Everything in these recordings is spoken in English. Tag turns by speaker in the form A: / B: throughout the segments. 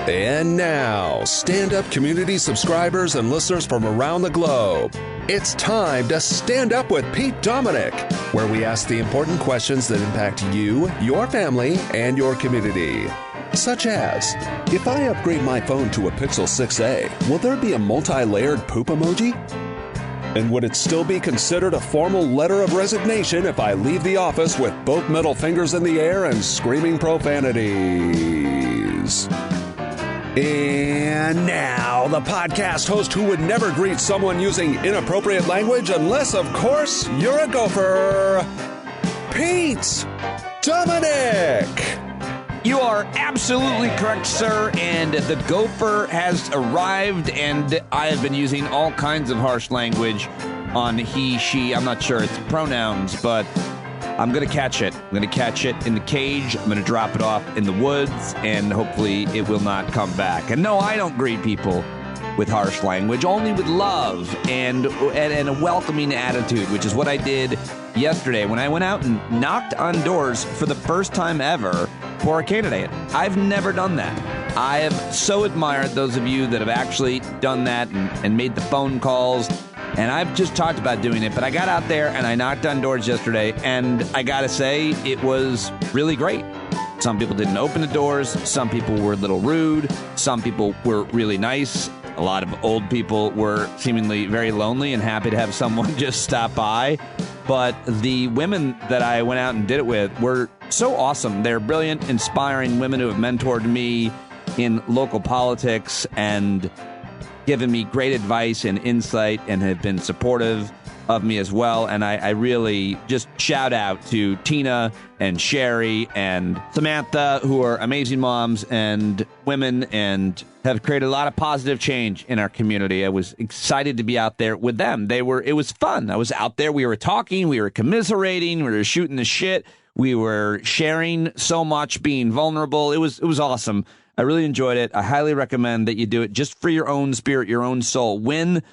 A: And now, stand-up community subscribers and listeners from around the globe, it's time to Stand Up with Pete Dominic, where we ask the important questions that impact you, your family, and your community. Such as, if I upgrade my phone to a Pixel 6a, will there be a multi-layered poop emoji? And would it still be considered a formal letter of resignation if I leave the office with both middle fingers in the air and screaming profanities? And now, the podcast host who would never greet someone using inappropriate language unless, of course, you're a gopher, Pete Dominic.
B: You are absolutely correct, sir, and the gopher has arrived, and I have been using all kinds of harsh language on he, she. I'm not sure it's pronouns, but I'm going to catch it. I'm going to catch it in the cage. I'm going to drop it off in the woods, and hopefully it will not come back. And no, I don't greet people with harsh language, only with love and a welcoming attitude, which is what I did yesterday when I went out and knocked on doors for the first time ever for a candidate. I've never done that. I have so admired those of you that have actually done that and made the phone calls. And I've just talked about doing it, but I got out there and I knocked on doors yesterday, and I gotta say, it was really great. Some people didn't open the doors. Some people were a little rude. Some people were really nice. A lot of old people were seemingly very lonely and happy to have someone just stop by. But the women that I went out and did it with were so awesome. They're brilliant, inspiring women who have mentored me in local politics and given me great advice and insight and have been supportive of me as well. And I really just shout out to Tina and Sherry and Samantha, who are amazing moms and women and have created a lot of positive change in our community. I was excited to be out there with them. It was fun. I was out there. We were talking, we were commiserating, we were shooting the shit. We were sharing so much, being vulnerable. It was awesome. I really enjoyed it. I highly recommend that you do it just for your own spirit, your own soul. When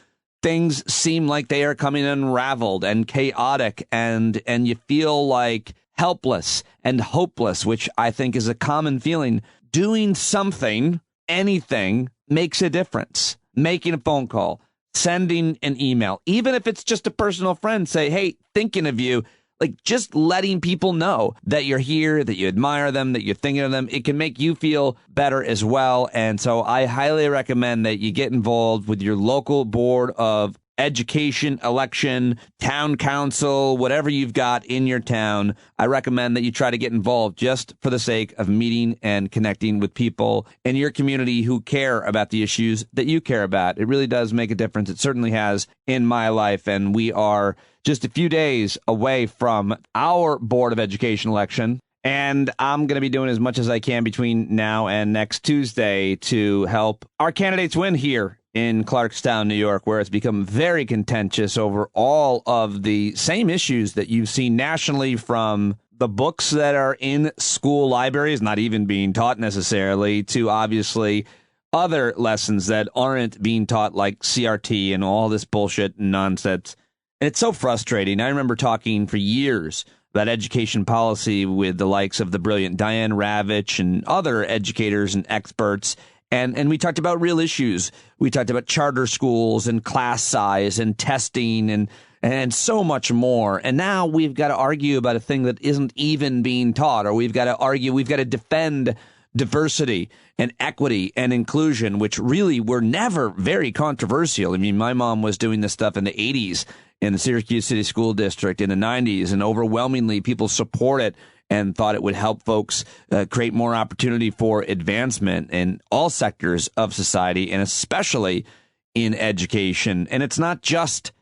B: things seem like they are coming unraveled and chaotic and you feel like helpless and hopeless, which I think is a common feeling, doing something, anything, makes a difference. Making a phone call, sending an email, even if it's just a personal friend, say, hey, thinking of you. Like, just letting people know that you're here, that you admire them, that you're thinking of them, it can make you feel better as well. And so I highly recommend that you get involved with your local board of education, election, town council, whatever you've got in your town. I recommend that you try to get involved just for the sake of meeting and connecting with people in your community who care about the issues that you care about. It really does make a difference. It certainly has in my life. And we are just a few days away from our Board of Education election. And I'm going to be doing as much as I can between now and next Tuesday to help our candidates win here in Clarkstown, New York, where it's become very contentious over all of the same issues that you've seen nationally, from the books that are in school libraries, not even being taught necessarily, to obviously other lessons that aren't being taught, like CRT and all this bullshit and nonsense. And it's so frustrating. I remember talking for years about education policy with the likes of the brilliant Diane Ravitch and other educators and experts. And we talked about real issues. We talked about charter schools and class size and testing and so much more. And now we've got to argue about a thing that isn't even being taught, or we've got to defend diversity and equity and inclusion, which really were never very controversial. I mean, my mom was doing this stuff in the 80s in the Syracuse City School District in the 90s, and overwhelmingly people support it and thought it would help folks create more opportunity for advancement in all sectors of society, and especially in education. And it's not just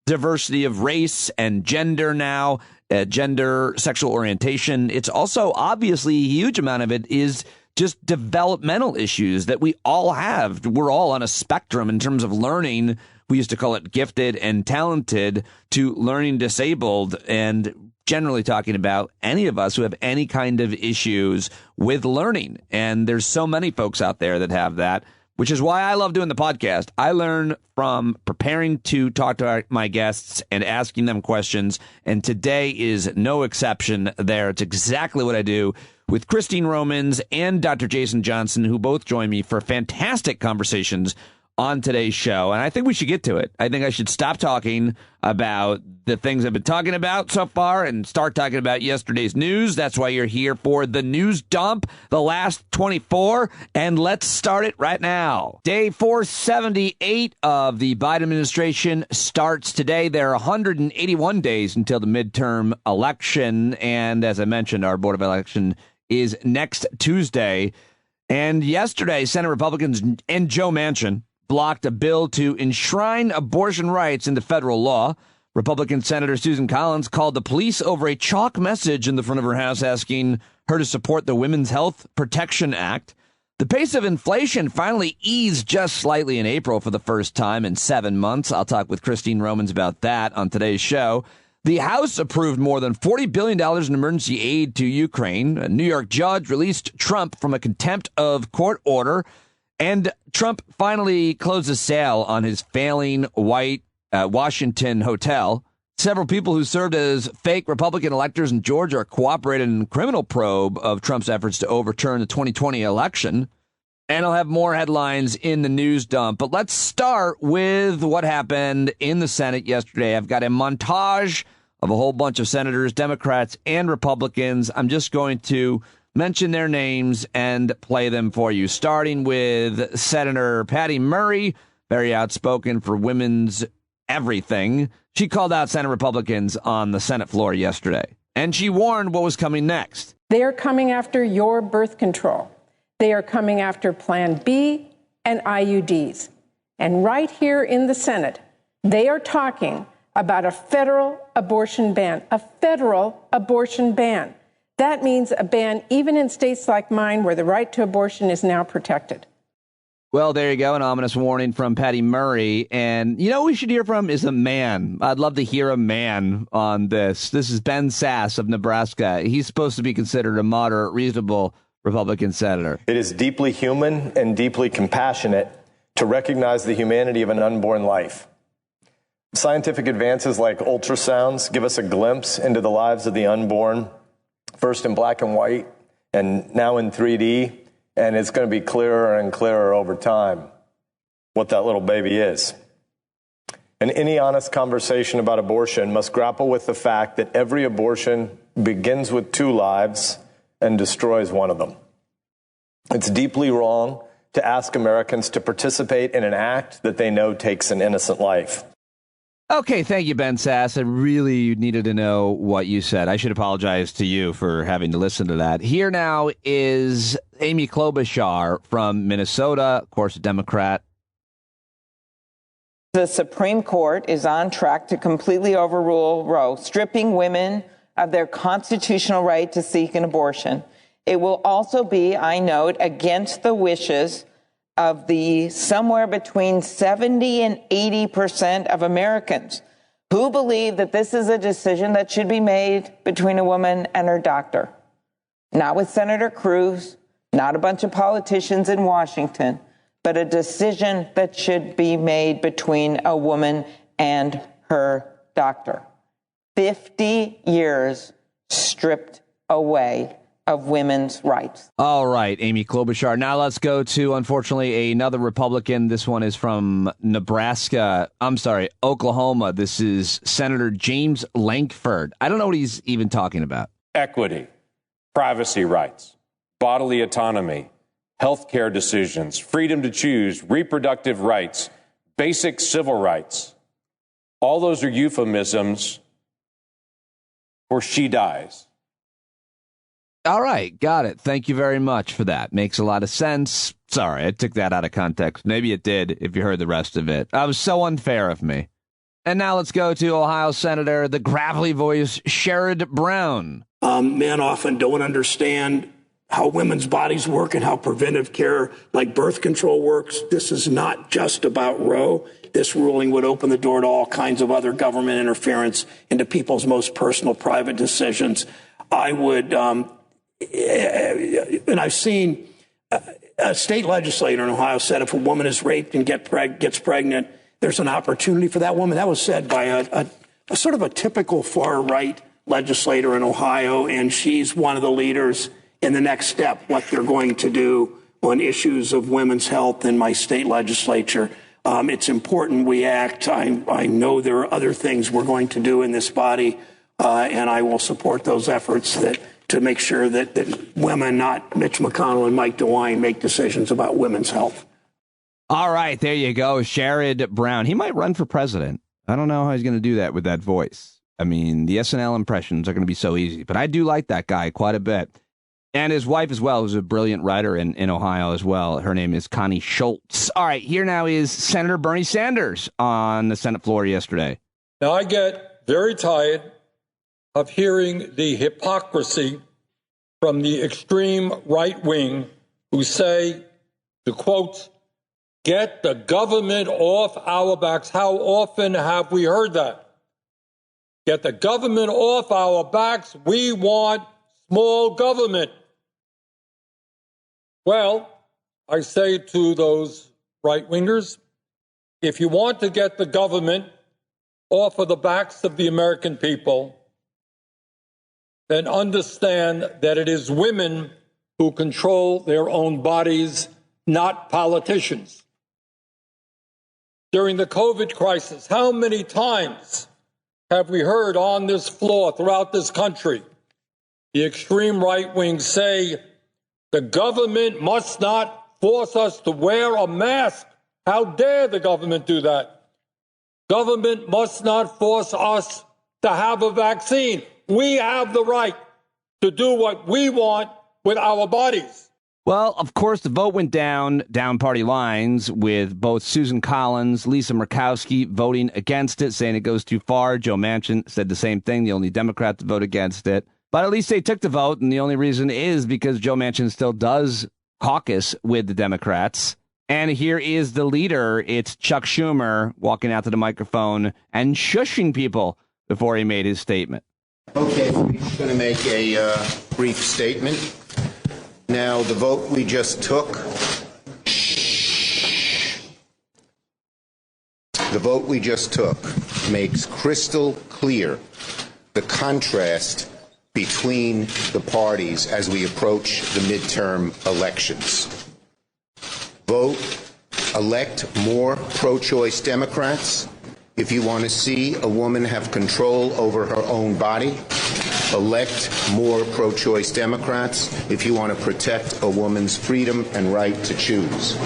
B: diversity of race and gender now, gender, sexual orientation. It's also obviously a huge amount of it is just developmental issues that we all have. We're all on a spectrum in terms of learning. We used to call it gifted and talented to learning disabled, and generally talking about any of us who have any kind of issues with learning. And there's so many folks out there that have that. which is why I love doing the podcast. I learn from preparing to talk to my guests and asking them questions, and today is no exception there. It's exactly what I do with Christine Romans and Dr. Jason Johnson, who both join me for fantastic conversations on today's show. And I think we should get to it. I think I should stop talking about the things I've been talking about so far and start talking about yesterday's news. That's why you're here for the news dump, the last 24. And let's start it right now. Day 478 of the Biden administration starts today. There are 181 days until the midterm election. And as I mentioned, our Board of Election is next Tuesday. And yesterday, Senate Republicans and Joe Manchin blocked a bill to enshrine abortion rights into federal law. Republican Senator Susan Collins called the police over a chalk message in the front of her house asking her to support the Women's Health Protection Act. The pace of inflation finally eased just slightly in April for the first time in 7 months. I'll talk with Christine Romans about that on today's show. The House approved more than $40 billion in emergency aid to Ukraine. A New York judge released Trump from a contempt of court order. And Trump finally closes sale on his failing white Washington hotel. Several people who served as fake Republican electors in Georgia are cooperating in a criminal probe of Trump's efforts to overturn the 2020 election. And I'll have more headlines in the news dump. But let's start with what happened in the Senate yesterday. I've got a montage of a whole bunch of senators, Democrats and Republicans. I'm just going to mention their names and play them for you, starting with Senator Patty Murray, very outspoken for women's everything. She called out Senate Republicans on the Senate floor yesterday, and she warned what was coming next.
C: They are coming after your birth control. They are coming after Plan B and IUDs. And right here in the Senate, they are talking about a federal abortion ban, a federal abortion ban. That means a ban even in states like mine where the right to abortion is now protected.
B: Well, there you go. An ominous warning from Patty Murray. And you know who we should hear from is a man. I'd love to hear a man on this. This is Ben Sasse of Nebraska. He's supposed to be considered a moderate, reasonable Republican senator.
D: It is deeply human and deeply compassionate to recognize the humanity of an unborn life. Scientific advances like ultrasounds give us a glimpse into the lives of the unborn, first in black and white and now in 3D, and it's going to be clearer and clearer over time what that little baby is. And any honest conversation about abortion must grapple with the fact that every abortion begins with 2 lives and destroys one of them. It's deeply wrong to ask Americans to participate in an act that they know takes an innocent life.
B: Okay, thank you, Ben Sasse. I really needed to know what you said. I should apologize to you for having to listen to that. Here now is Amy Klobuchar from Minnesota, of course, a Democrat.
E: The Supreme Court is on track to completely overrule Roe, stripping women of their constitutional right to seek an abortion. It will also be, I note, against the wishes of the somewhere between 70 and 80% of Americans who believe that this is a decision that should be made between a woman and her doctor. Not with Senator Cruz, not a bunch of politicians in Washington, but a decision that should be made between a woman and her doctor. 50 years stripped away of women's rights.
B: All right, Amy Klobuchar. Now let's go to, unfortunately, another Republican. This one is from Oklahoma. This is Senator James Lankford. I don't know what he's even talking about.
F: Equity, privacy rights, bodily autonomy, healthcare decisions, freedom to choose, reproductive rights, basic civil rights. All those are euphemisms for she dies.
B: All right, got it. Thank you very much for that. Makes a lot of sense. Sorry, I took that out of context. Maybe it did if you heard the rest of it. That was so unfair of me. And now let's go to Ohio Senator, the gravelly voice, Sherrod Brown.
G: Men often don't understand how women's bodies work and how preventive care like birth control works. This is not just about Roe. This ruling would open the door to all kinds of other government interference into people's most personal, private decisions. I would, and I've seen A state legislator in Ohio said if a woman is raped and gets pregnant, there's an opportunity for that woman. That was said by a sort of a typical far-right legislator in Ohio, and she's one of the leaders in the next step, what they're going to do on issues of women's health in my state legislature. It's important we act. I know there are other things we're going to do in this body, and I will support those efforts to make sure that women, not Mitch McConnell and Mike DeWine, make decisions about women's health.
B: All right, there you go. Sherrod Brown. He might run for president. I don't know how he's going to do that with that voice. I mean, the SNL impressions are going to be so easy, but I do like that guy quite a bit. And his wife as well, who's a brilliant writer in Ohio as well. Her name is Connie Schultz. All right, here now is Senator Bernie Sanders on the Senate floor yesterday.
H: Now, I get very tired of hearing the hypocrisy from the extreme right wing who say, to quote, "Get the government off our backs." How often have we heard that? Get the government off our backs. We want small government. Well, I say to those right-wingers, if you want to get the government off of the backs of the American people, then understand that it is women who control their own bodies, not politicians. During the COVID crisis, how many times have we heard on this floor throughout this country the extreme right wing say the government must not force us to wear a mask? How dare the government do that? Government must not force us to have a vaccine. We have the right to do what we want with our bodies.
B: Well, of course, the vote went down party lines, with both Susan Collins, Lisa Murkowski voting against it, saying it goes too far. Joe Manchin said the same thing, the only Democrat to vote against it. But at least they took the vote, and the only reason is because Joe Manchin still does caucus with the Democrats. And here is the leader. It's Chuck Schumer walking out to the microphone and shushing people before he made his statement.
I: Okay, we're going to make a brief statement. Now, the vote we just took, makes crystal clear the contrast between the parties as we approach the midterm elections. Vote, elect more pro-choice Democrats. If you want to see a woman have control over her own body, elect more pro-choice Democrats. If you want to protect a woman's freedom and right to choose,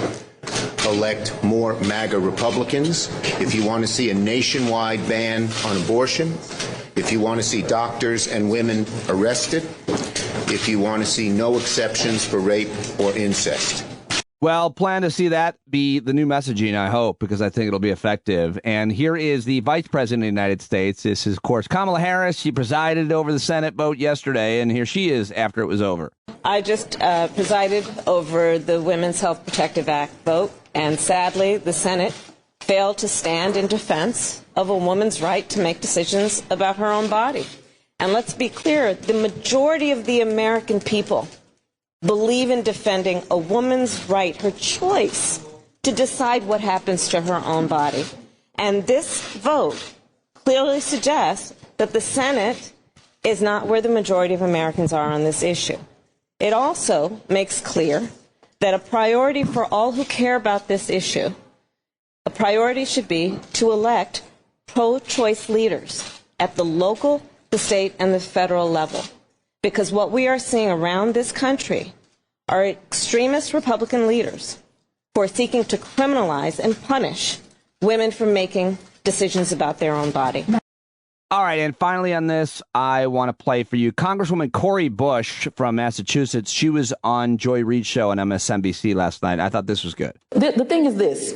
I: elect more MAGA Republicans. If you want to see a nationwide ban on abortion, if you want to see doctors and women arrested, if you want to see no exceptions for rape or incest.
B: Well, plan to see that be the new messaging, I hope, because I think it'll be effective. And here is the Vice President of the United States. This is, of course, Kamala Harris. She presided over the Senate vote yesterday, and here she is after it was over.
J: I just presided over the Women's Health Protective Act vote, and sadly, the Senate failed to stand in defense of a woman's right to make decisions about her own body. And let's be clear, the majority of the American people believe in defending a woman's right, her choice, to decide what happens to her own body. And this vote clearly suggests that the Senate is not where the majority of Americans are on this issue. It also makes clear that a priority for all who care about this issue, a priority should be to elect pro-choice leaders at the local, the state, and the federal level. Because what we are seeing around this country are extremist Republican leaders who are seeking to criminalize and punish women for making decisions about their own body.
B: All right, and finally on this, I want to play for you Congresswoman Cori Bush from Massachusetts. She was on Joy Reid's show on MSNBC last night. I thought this was good.
K: The thing is this.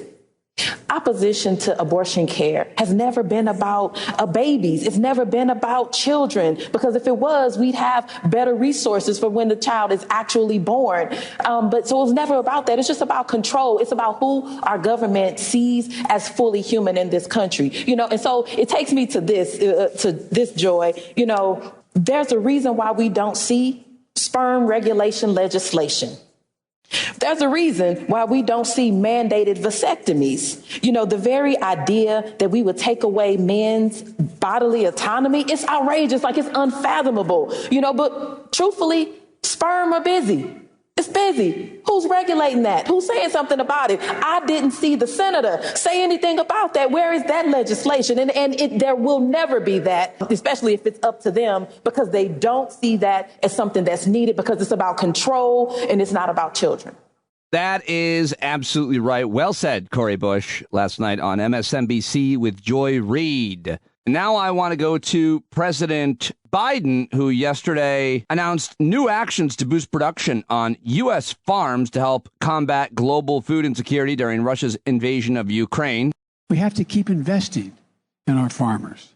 K: Opposition to abortion care has never been about babies. It's never been about children, because if it was, we'd have better resources for when the child is actually born. But so it's never about that. It's just about control. It's about who our government sees as fully human in this country. You know, and so it takes me to this, Joy. You know, there's a reason why we don't see sperm regulation legislation. There's a reason why we don't see mandated vasectomies. You know, the very idea that we would take away men's bodily autonomy, it's outrageous, like it's unfathomable. You know, but truthfully, sperm are busy. It's busy. Who's regulating that? Who's saying something about it? I didn't see the senator say anything about that. Where is that legislation? And there will never be that, especially if it's up to them, because they don't see that as something that's needed, because it's about control and it's not about children.
B: That is absolutely right. Well said, Cori Bush, last night on MSNBC with Joy Reid. Now I want to go to President Biden, who yesterday announced new actions to boost production on U.S. farms to help combat global food insecurity during Russia's invasion of Ukraine.
L: We have to keep investing in our farmers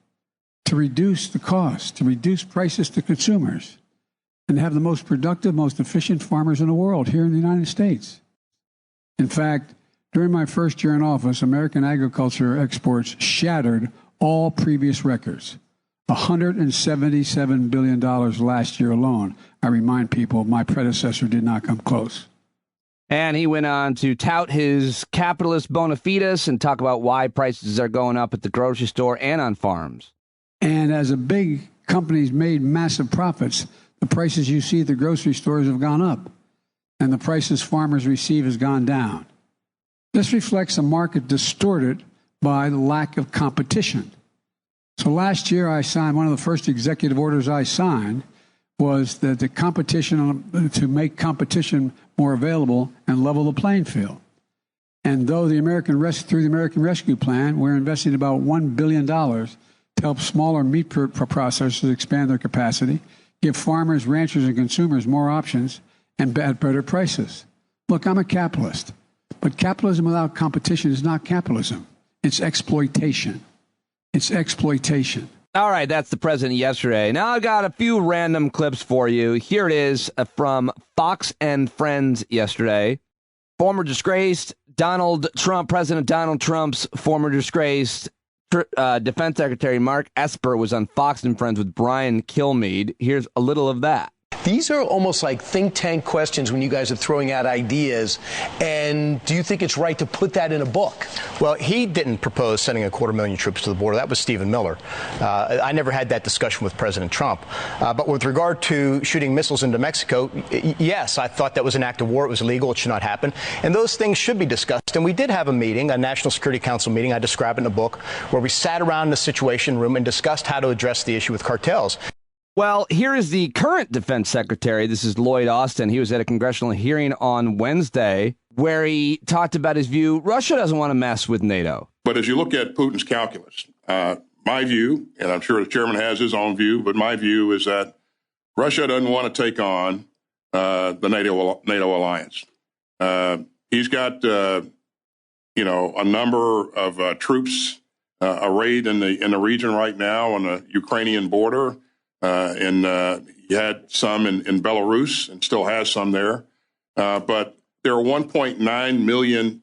L: to reduce the cost, to reduce prices to consumers, and have the most productive, most efficient farmers in the world here in the United States. In fact, during my first year in office, American agriculture exports shattered all previous records. $177 billion last year alone. I remind people, my predecessor did not come close.
B: And he went on to tout his capitalist bona fides and talk about why prices are going up at the grocery store and on farms.
L: And as a big company's made massive profits, the prices you see at the grocery stores have gone up, and the prices farmers receive has gone down. This reflects a market distorted by the lack of competition. So last year I signed, one of the first executive orders I signed was that the competition, to make competition more available and level the playing field. And though through the American Rescue Plan, we're investing about $1 billion to help smaller meat processors expand their capacity, give farmers, ranchers, and consumers more options and at better prices. Look, I'm a capitalist, but capitalism without competition is not capitalism. It's exploitation. It's exploitation.
B: All right, that's the president yesterday. Now I've got a few random clips for you. Here it is from Fox and Friends yesterday. Former disgraced Donald Trump, President Donald Trump's former disgraced Defense Secretary Mark Esper was on Fox and Friends with Brian Kilmeade. Here's a little of that.
M: These are almost like think tank questions when you guys are throwing out ideas. And do you think it's right to put that in a book?
N: Well, he didn't propose sending 250,000 troops to the border. That was Stephen Miller. I never had that discussion with President Trump. But with regard to shooting missiles into Mexico, yes, I thought that was an act of war. It was illegal. It should not happen. And those things should be discussed. And we did have a meeting, a National Security Council meeting, I describe it in the book, where we sat around the Situation Room and discussed how to address the issue with cartels.
B: Well, here is the current defense secretary. This is Lloyd Austin. He was at a congressional hearing on Wednesday where he talked about his view. Russia doesn't want to mess with NATO.
O: But as you look at Putin's calculus, my view, and I'm sure the chairman has his own view, but my view is that Russia doesn't want to take on the NATO alliance. He's got, a number of troops arrayed in the region right now on the Ukrainian border. And he had some in Belarus and still has some there. But there are 1.9 million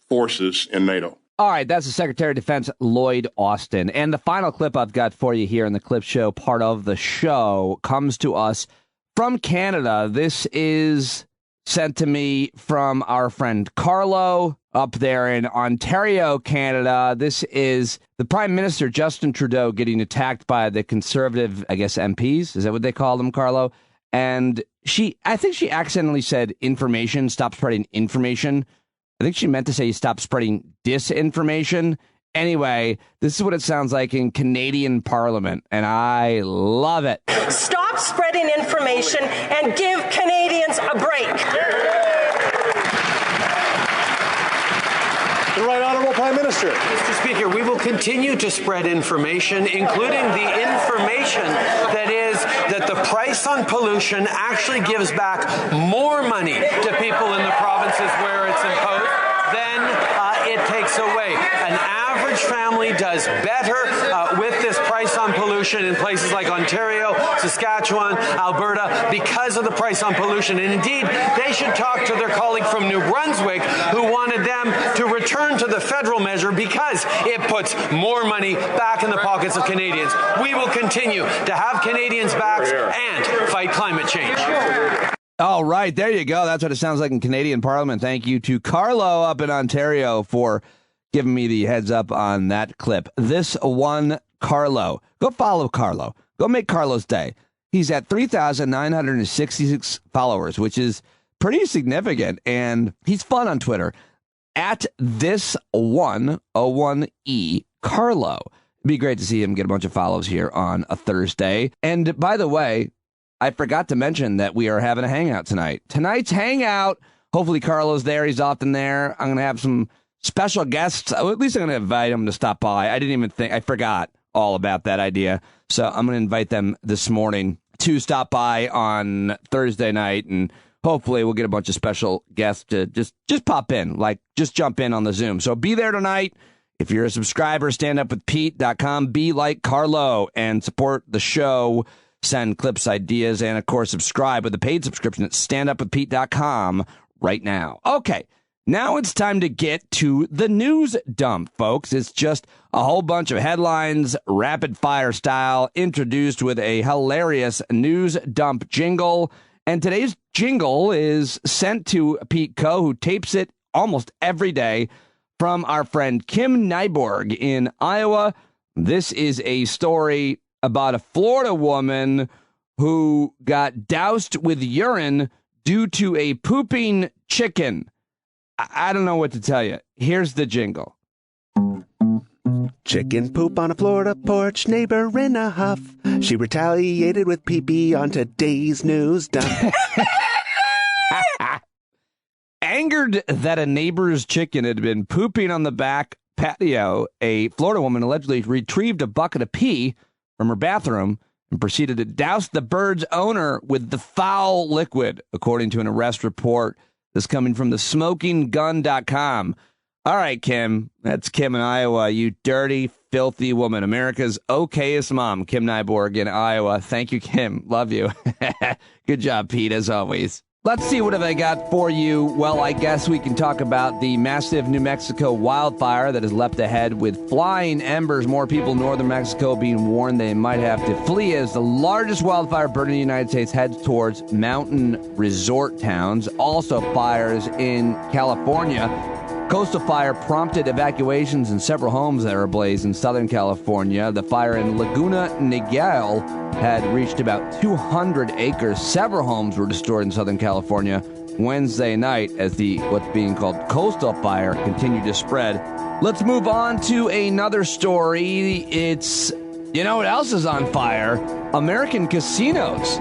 O: forces in NATO.
B: All right, that's the Secretary of Defense, Lloyd Austin. And the final clip I've got for you here in the clip show, part of the show, comes to us from Canada. This is sent to me from our friend Carlo up there in Ontario, Canada. This is the Prime Minister, Justin Trudeau, getting attacked by the conservative, I guess, MPs. Is that what they call them, Carlo? And I think she accidentally said information, stop spreading information. I think she meant to say stop spreading disinformation. Anyway, this is what it sounds like in Canadian Parliament, and I love it.
P: Stop spreading information and give Canadians a break.
Q: The Right Honourable Prime Minister.
R: Mr. Speaker, we will continue to spread information, including the information that is that the price on pollution actually gives back more money to people in the provinces where it's imposed than it takes away. An average family does better with this price on pollution in places like Ontario, Saskatchewan, Alberta, because of the price on pollution. And indeed, they should talk to their colleague from New Brunswick who wanted them to return to the federal measure because it puts more money back in the pockets of Canadians. We will continue to have Canadians' backs and fight climate change.
B: All right, there you go. That's what it sounds like in Canadian Parliament. Thank you to Carlo up in Ontario for giving me the heads up on that clip. This one, Carlo. Go follow Carlo. Go make Carlo's day. He's at 3,966 followers, which is pretty significant, and he's fun on Twitter. At this 101E Carlo. It'd be great to see him get a bunch of follows here on a Thursday. And by the way, I forgot to mention that we are having a hangout tonight. Tonight's hangout. Hopefully Carlo's there. He's often there. I'm going to have some special guests. At least I'm going to invite them to stop by. I forgot all about that idea. So I'm going to invite them this morning to stop by on Thursday night, and hopefully we'll get a bunch of special guests to just pop in, like just jump in on the Zoom. So be there tonight. If you're a subscriber, standupwithpete.com, be like Carlo and support the show. Send clips, ideas, and of course subscribe with a paid subscription at standupwithpete.com right now. Okay. Now it's time to get to the news dump, folks. It's just a whole bunch of headlines, rapid fire style, introduced with a hilarious news dump jingle. And today's jingle is sent to Pete Coe, who tapes it almost every day, from our friend Kim Nyborg in Iowa. This is a story about a Florida woman who got doused with urine due to a pooping chicken. I don't know what to tell you. Here's the jingle.
Q: Chicken poop on a Florida porch, neighbor in a huff. She retaliated with pee-pee on today's news dump.
B: Angered that a neighbor's chicken had been pooping on the back patio, a Florida woman allegedly retrieved a bucket of pee from her bathroom and proceeded to douse the bird's owner with the foul liquid, according to an arrest report. This coming from the smokinggun.com. All right, Kim. That's Kim in Iowa. You dirty, filthy woman. America's okayest mom, Kim Nyborg in Iowa. Thank you, Kim. Love you. Good job, Pete, as always. Let's see what have I got for you. Well, I guess we can talk about the massive New Mexico wildfire that has leapt ahead with flying embers. More people in northern Mexico being warned they might have to flee as the largest wildfire burning in the United States heads towards mountain resort towns. Also fires in California. Coastal fire prompted evacuations in several homes that are ablaze in Southern California. The fire in Laguna Niguel had reached about 200 acres. Several homes were destroyed in Southern California Wednesday night as the what's being called coastal fire continued to spread. Let's move on to another story. It's, you know what else is on fire? American casinos.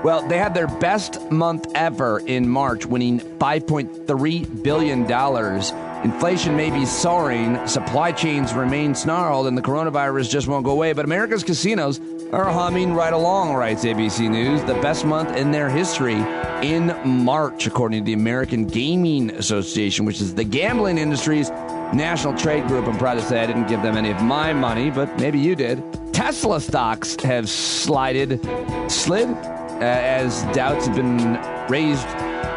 B: Well, they had their best month ever in March, winning $5.3 billion. Inflation may be soaring, supply chains remain snarled, and the coronavirus just won't go away. But America's casinos are humming right along, writes ABC News. The best month in their history in March, according to the American Gaming Association, which is the gambling industry's national trade group. I'm proud to say I didn't give them any of my money, but maybe you did. Tesla stocks have slid as doubts have been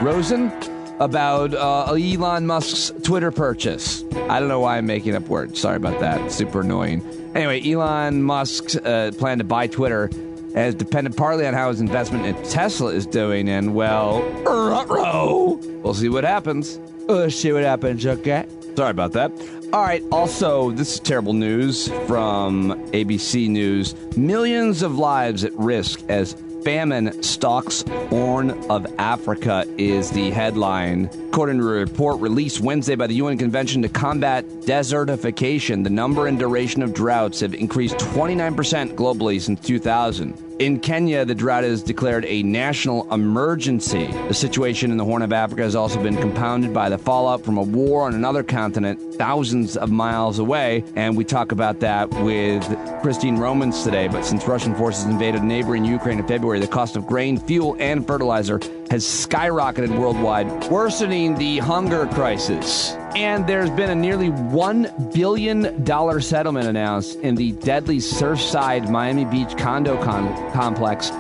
B: risen about Elon Musk's Twitter purchase. I don't know why I'm making up words. Sorry about that. It's super annoying. Anyway, Elon Musk's plan to buy Twitter has depended partly on how his investment in Tesla is doing. And, well, we'll see what happens. Okay? Sorry about that. All right. Also, this is terrible news from ABC News. Millions of lives at risk as famine stalks Horn of Africa is the headline. According to a report released Wednesday by the UN Convention to Combat Desertification, the number and duration of droughts have increased 29% globally since 2000. In Kenya, the drought is declared a national emergency. The situation in the Horn of Africa has also been compounded by the fallout from a war on another continent thousands of miles away. And we talk about that with Christine Romans today. But since Russian forces invaded neighboring Ukraine in February, the cost of grain, fuel, and fertilizer has skyrocketed worldwide, worsening the hunger crisis. And there's been a nearly $1 billion settlement announced in the deadly Surfside Miami Beach condo complex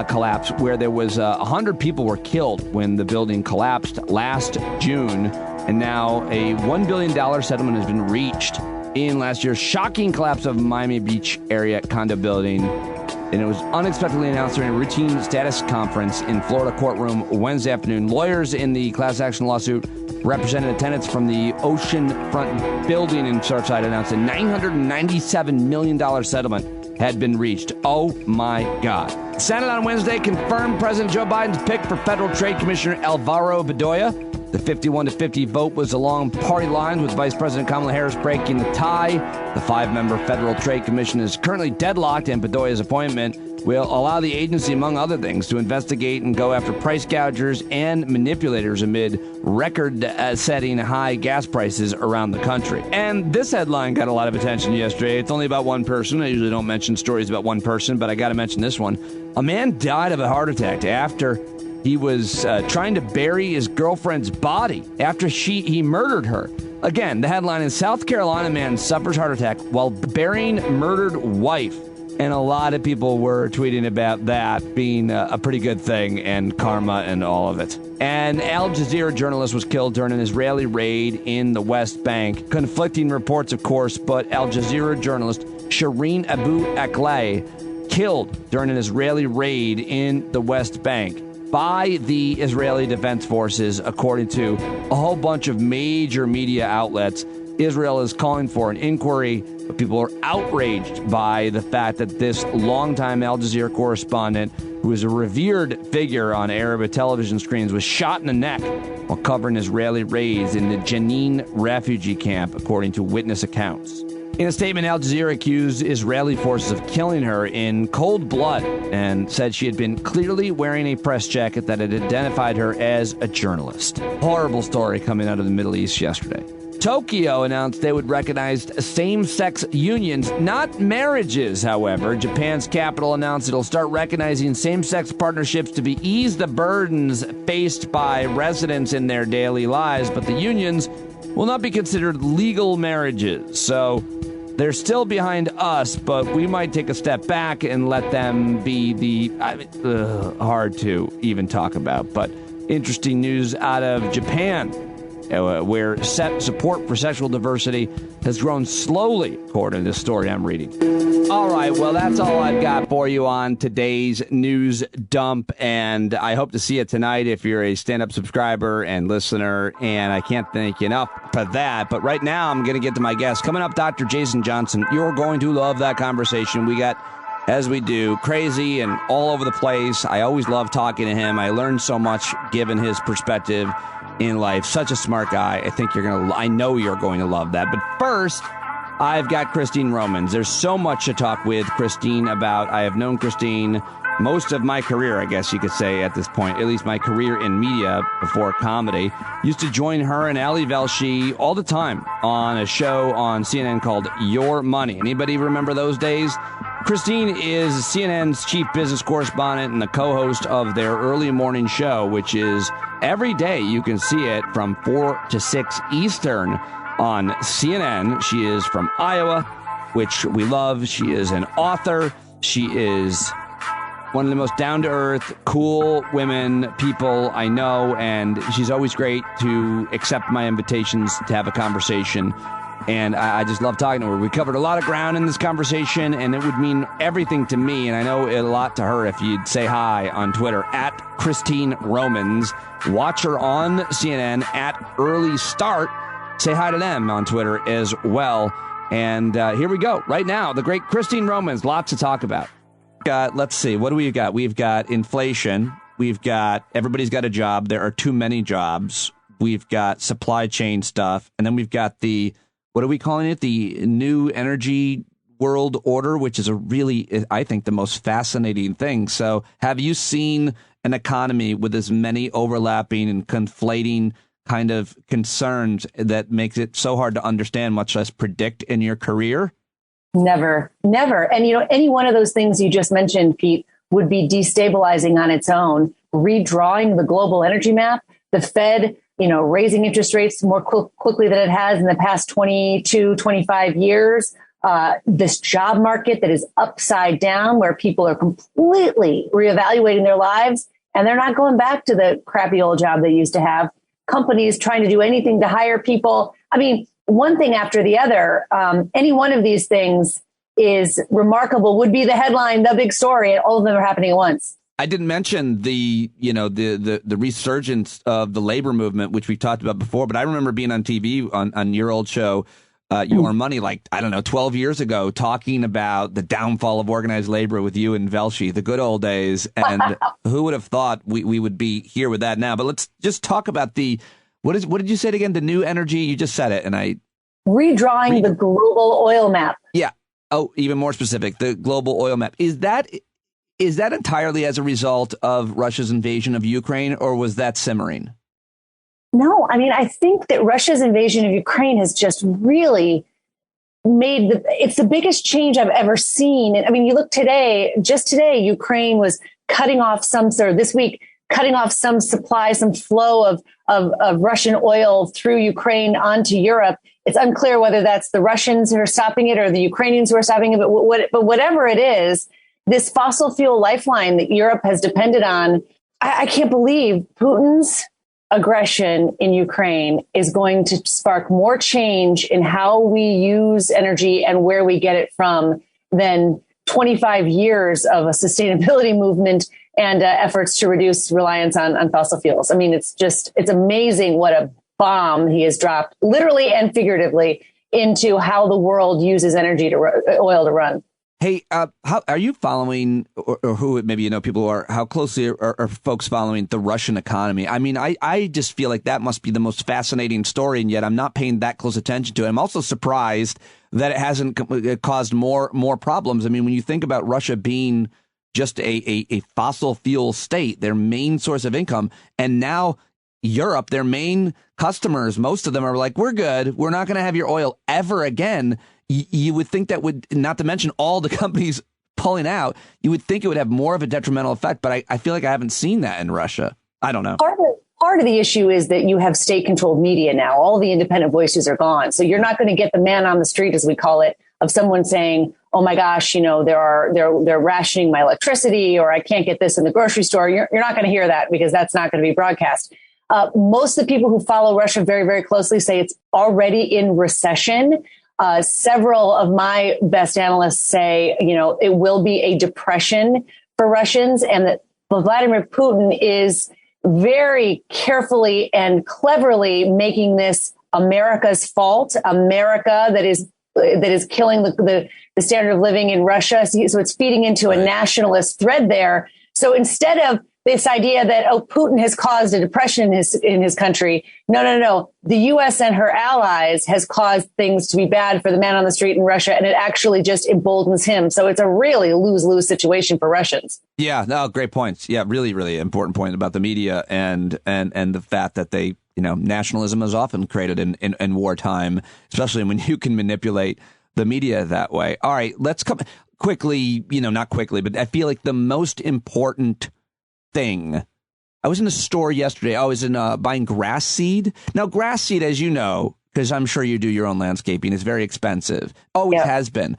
B: collapse, where there was 100 people were killed when the building collapsed last June. And now a $1 billion settlement has been reached in last year's shocking collapse of Miami Beach area condo building. and it was unexpectedly announced during a routine status conference in Florida courtroom Wednesday afternoon. Lawyers in the class action lawsuit represented tenants from the oceanfront building in Surfside announced a $997 million settlement had been reached. Oh, my God. The Senate on Wednesday confirmed President Joe Biden's pick for Federal Trade Commissioner Alvaro Bedoya. The 51-50 vote was along party lines, with Vice President Kamala Harris breaking the tie. The 5-member Federal Trade Commission is currently deadlocked, and Bedoya's appointment will allow the agency, among other things, to investigate and go after price gougers and manipulators amid record-setting high gas prices around the country. And this headline got a lot of attention yesterday. It's only about one person. I usually don't mention stories about one person, but I got to mention this one. A man died of a heart attack after he was trying to bury his girlfriend's body after he murdered her. Again, the headline is South Carolina man suffers heart attack while burying murdered wife. And a lot of people were tweeting about that being a pretty good thing and karma and all of it. An Al Jazeera journalist was killed during an Israeli raid in the West Bank. Conflicting reports, of course, but Al Jazeera journalist Shireen Abu Akleh killed during an Israeli raid in the West Bank by the Israeli Defense Forces, according to a whole bunch of major media outlets. Israel is calling for an inquiry, but people are outraged by the fact that this longtime Al Jazeera correspondent, who is a revered figure on Arab television screens, was shot in the neck while covering Israeli raids in the Jenin refugee camp, according to witness accounts. In a statement, Al Jazeera accused Israeli forces of killing her in cold blood and said she had been clearly wearing a press jacket that had identified her as a journalist. Horrible story coming out of the Middle East yesterday. Tokyo announced they would recognize same-sex unions, not marriages, however. Japan's capital announced it'll start recognizing same-sex partnerships to ease the burdens faced by residents in their daily lives, but the unions will not be considered legal marriages. So they're still behind us, but we might take a step back and let them be hard to even talk about. But interesting news out of Japan, where support for sexual diversity has grown slowly, according to this story I'm reading. All right, well, that's all I've got for you on today's news dump, and I hope to see you tonight if you're a stand-up subscriber and listener, and I can't thank you enough for that. But right now, I'm going to get to my guest. Coming up, Dr. Jason Johnson. You're going to love that conversation. We got, as we do, crazy and all over the place. I always love talking to him. I learned so much given his perspective in life. Such a smart guy. I know you're going to love that. But first, I've got Christine Romans. There's so much to talk with Christine about. I have known Christine most of my career, I guess you could say at this point, at least my career in media before comedy. Used to join her and Ali Velshi all the time on a show on CNN called Your Money. Anybody remember those days? Christine is CNN's chief business correspondent and the co-host of their early morning show, which is every day. You can see it from 4 to 6 Eastern on CNN. She is from Iowa, which we love. She is an author. She is one of the most down-to-earth, cool people I know, and she's always great to accept my invitations to have a conversation. And I just love talking to her. We covered a lot of ground in this conversation, and it would mean everything to me, and I know a lot to her if you'd say hi on Twitter, at Christine Romans. Watch her on CNN at Early Start. Say hi to them on Twitter as well. And here we go. Right now, the great Christine Romans. Lots to talk about. Let's see. What do we got? We've got inflation. We've got everybody's got a job. There are too many jobs. We've got supply chain stuff. And then we've got what are we calling it? The new energy world order, which is I think, the most fascinating thing. So have you seen an economy with as many overlapping and conflating kind of concerns that makes it so hard to understand, much less predict in your career?
S: Never. And, any one of those things you just mentioned, Pete, would be destabilizing on its own. Redrawing the global energy map, the Fed, raising interest rates more quickly than it has in the past 22, 25 years. This job market that is upside down, where people are completely reevaluating their lives and they're not going back to the crappy old job they used to have. Companies trying to do anything to hire people. I mean, one thing after the other. Any one of these things is remarkable would be the headline, the big story, and all of them are happening at once.
B: I didn't mention the resurgence of the labor movement, which we talked about before, but I remember being on TV on your old show, Your Money, 12 years ago, talking about the downfall of organized labor with you and Velshi, the good old days. And who would have thought we would be here with that now? But let's just talk about what did you say it again? The new energy? You just said it. And
S: redrawing the global oil map.
B: Yeah. Oh, even more specific, the global oil map. Is that entirely as a result of Russia's invasion of Ukraine, or was that simmering?
S: No, I mean, I think that Russia's invasion of Ukraine has just really it's the biggest change I've ever seen. And I mean, you look just today, Ukraine was cutting off some supply, some flow of Russian oil through Ukraine onto Europe. It's unclear whether that's the Russians who are stopping it or the Ukrainians who are stopping it. But whatever it is, this fossil fuel lifeline that Europe has depended on, I can't believe Putin's aggression in Ukraine is going to spark more change in how we use energy and where we get it from than 25 years of a sustainability movement and efforts to reduce reliance on fossil fuels. I mean, it's amazing what a bomb he has dropped, literally and figuratively, into how the world uses oil to run.
B: Hey, how are you following, or who maybe people are? How closely are folks following the Russian economy? I mean, I just feel like that must be the most fascinating story, and yet I'm not paying that close attention to it. I'm also surprised that it hasn't caused more problems. I mean, when you think about Russia being just a fossil fuel state, their main source of income, and now Europe, their main customers, most of them are like, we're good. We're not going to have your oil ever again. You would think that would, not to mention all the companies pulling out, you would think it would have more of a detrimental effect. But I feel like I haven't seen that in Russia. I don't know.
S: Part of the issue is that you have state-controlled media now. All the independent voices are gone. So you're not going to get the man on the street, as we call it, of someone saying, oh, my gosh, they're rationing my electricity, or I can't get this in the grocery store. You're not going to hear that because that's not going to be broadcast. Most of the people who follow Russia very, very closely say it's already in recession. Several of my best analysts say, it will be a depression for Russians, and that Vladimir Putin is very carefully and cleverly making this America's fault, America that is killing the standard of living in Russia. So it's feeding into a nationalist thread there. So instead of this idea that, Putin has caused a depression in his country. No. The U.S. and her allies has caused things to be bad for the man on the street in Russia, and it actually just emboldens him. So it's a really lose-lose situation for Russians.
B: Yeah, no, great points. Yeah, really, really important point about the media and the fact that they, nationalism is often created in wartime, especially when you can manipulate the media that way. All right, let's come quickly, not quickly, but I feel like the most important thing. I was in a store yesterday. I was buying grass seed. Now, grass seed, as you know, because I'm sure you do your own landscaping, is very expensive. Always has been.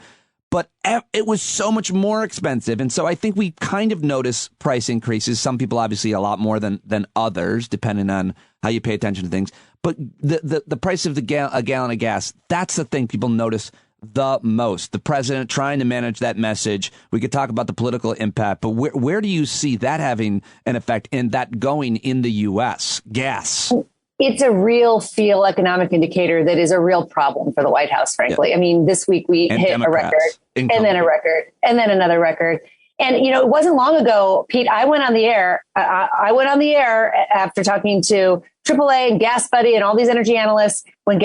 B: But it was so much more expensive. And so I think we kind of notice price increases. Some people obviously a lot more than others, depending on how you pay attention to things. But the price of a gallon of gas, that's the thing people notice the most. The president trying to manage that message. We could talk about the political impact, but where do you see that having an effect in that going in the U.S.? Gas.
S: It's a real field economic indicator that is a real problem for the White House, frankly. Yeah. I mean, this week we hit Democrats, a record and then a record and then another record. And, it wasn't long ago, Pete, I went on the air. I went on the air after talking to AAA and Gas Buddy and all these energy analysts when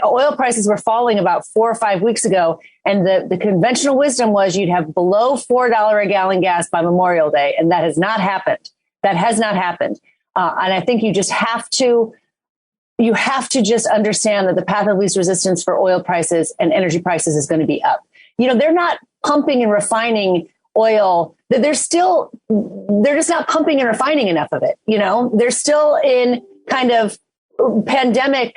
S: oil prices were falling about 4 or 5 weeks ago. And the conventional wisdom was you'd have below $4 a gallon gas by Memorial Day. And that has not happened. That has not happened. And I think you have to just understand that the path of least resistance for oil prices and energy prices is going to be up. They're not pumping and refining oil. They're just not pumping and refining enough of it. They're still in kind of pandemic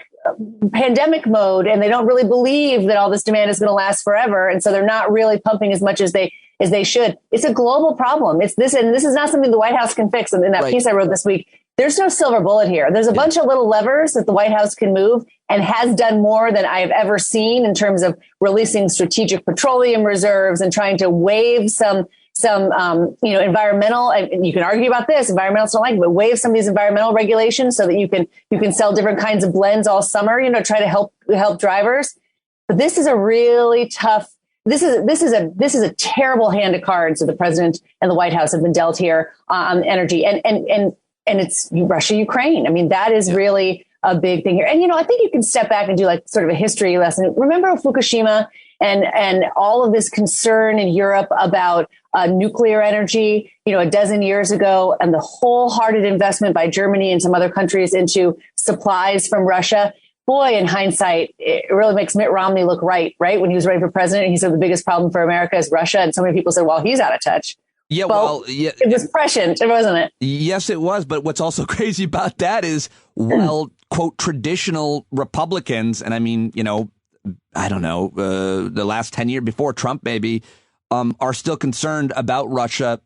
S: mode, and they don't really believe that all this demand is going to last forever. And so they're not really pumping as much as they should. It's a global problem. It's this, and this is not something the White House can fix. And in that piece I wrote this week, There's no silver bullet here. There's a bunch of little levers that the White House can move and has done more than I have ever seen in terms of releasing strategic petroleum reserves and trying to waive some environmental, and you can argue about this, environmentalists don't like it, but waive some of these environmental regulations so that you can sell different kinds of blends all summer, try to help drivers. But this is a really tough, this is a terrible hand of cards that the president and the White House have been dealt here on energy. And it's Russia, Ukraine. I mean, that is really a big thing here. And, I think you can step back and do like sort of a history lesson. Remember Fukushima and all of this concern in Europe about nuclear energy, a dozen years ago, and the wholehearted investment by Germany and some other countries into supplies from Russia. Boy, in hindsight, it really makes Mitt Romney look right when he was running for president. He said the biggest problem for America is Russia. And so many people said, well, he's out of touch.
B: Yeah,
S: it was prescient, wasn't it?
B: Yes, it was. But what's also crazy about that is, quote, traditional Republicans, and I mean, I don't know, the last 10 years before Trump, maybe, are still concerned about Russia.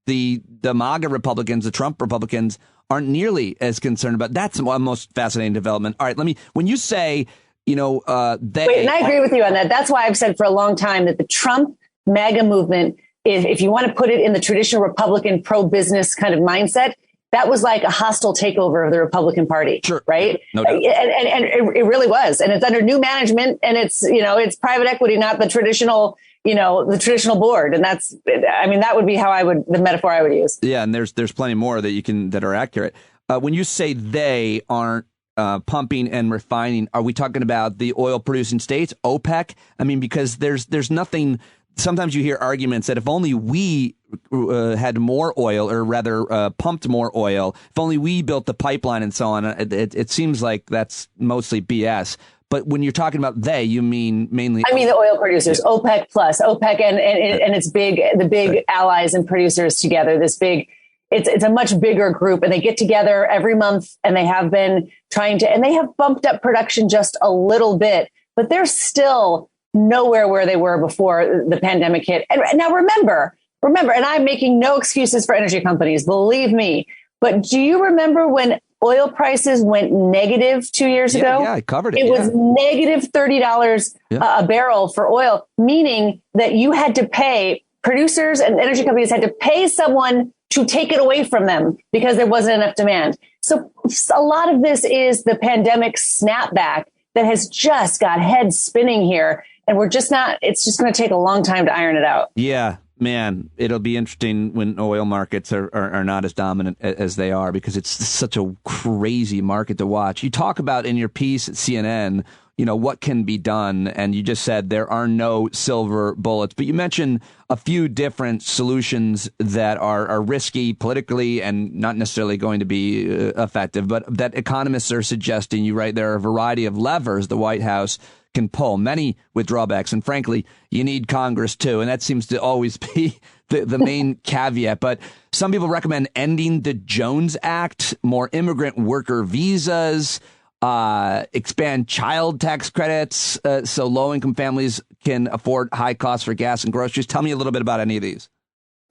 B: The MAGA Republicans, the Trump Republicans, aren't nearly as concerned about. That's the most fascinating development. All right, when you say, they. Wait,
S: and I agree with you on that. That's why I've said for a long time that the Trump MAGA movement, if you want to put it in the traditional Republican pro-business kind of mindset, that was like a hostile takeover of the Republican Party,
B: sure,
S: right?
B: No doubt.
S: And it really was. And it's under new management, and it's private equity, not the traditional, the traditional board. And that would be the metaphor I would use.
B: Yeah, and there's plenty more that are accurate. When you say they aren't pumping and refining, are we talking about the oil producing states, OPEC? I mean, because there's nothing. Sometimes you hear arguments that if only we had more oil, or rather pumped more oil, if only we built the pipeline and so on, it seems like that's mostly BS. But when you're talking about they, you mean mainly...
S: I mean the oil producers, yeah. OPEC plus, OPEC and its the big allies and producers together, it's a much bigger group, and they get together every month, and they have been and they have bumped up production just a little bit, but they're still nowhere where they were before the pandemic hit. And now remember, and I'm making no excuses for energy companies, believe me, but do you remember when oil prices went negative 2 years ago?
B: Yeah, I covered it.
S: It was negative $30 a barrel for oil, meaning that you had to pay, producers and energy companies had to pay someone to take it away from them because there wasn't enough demand. So a lot of this is the pandemic snapback that has just got heads spinning here. And it's just going to take a long time to iron it out. Yeah,
B: man, it'll be interesting when oil markets are not as dominant as they are, because it's such a crazy market to watch. You talk about in your piece at CNN, what can be done. And you just said there are no silver bullets, but you mentioned a few different solutions that are risky politically and not necessarily going to be effective, but that economists are suggesting. You write there are a variety of levers the White House can pull, many with drawbacks. And frankly, you need Congress, too. And that seems to always be the main caveat. But some people recommend ending the Jones Act, more immigrant worker visas, expand child tax credits so low-income families can afford high costs for gas and groceries. Tell me a little bit about any of these.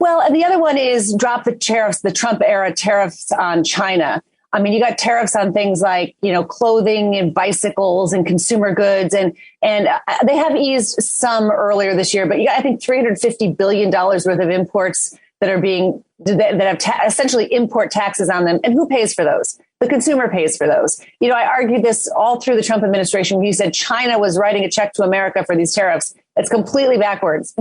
S: Well, and the other one is drop the tariffs, the Trump-era tariffs on China. I mean, you got tariffs on things like, clothing and bicycles and consumer goods. And they have eased some earlier this year, but you got, I think, $350 billion worth of imports that have essentially import taxes on them. And who pays for those? The consumer pays for those. I argued this all through the Trump administration. He said China was writing a check to America for these tariffs. It's completely backwards.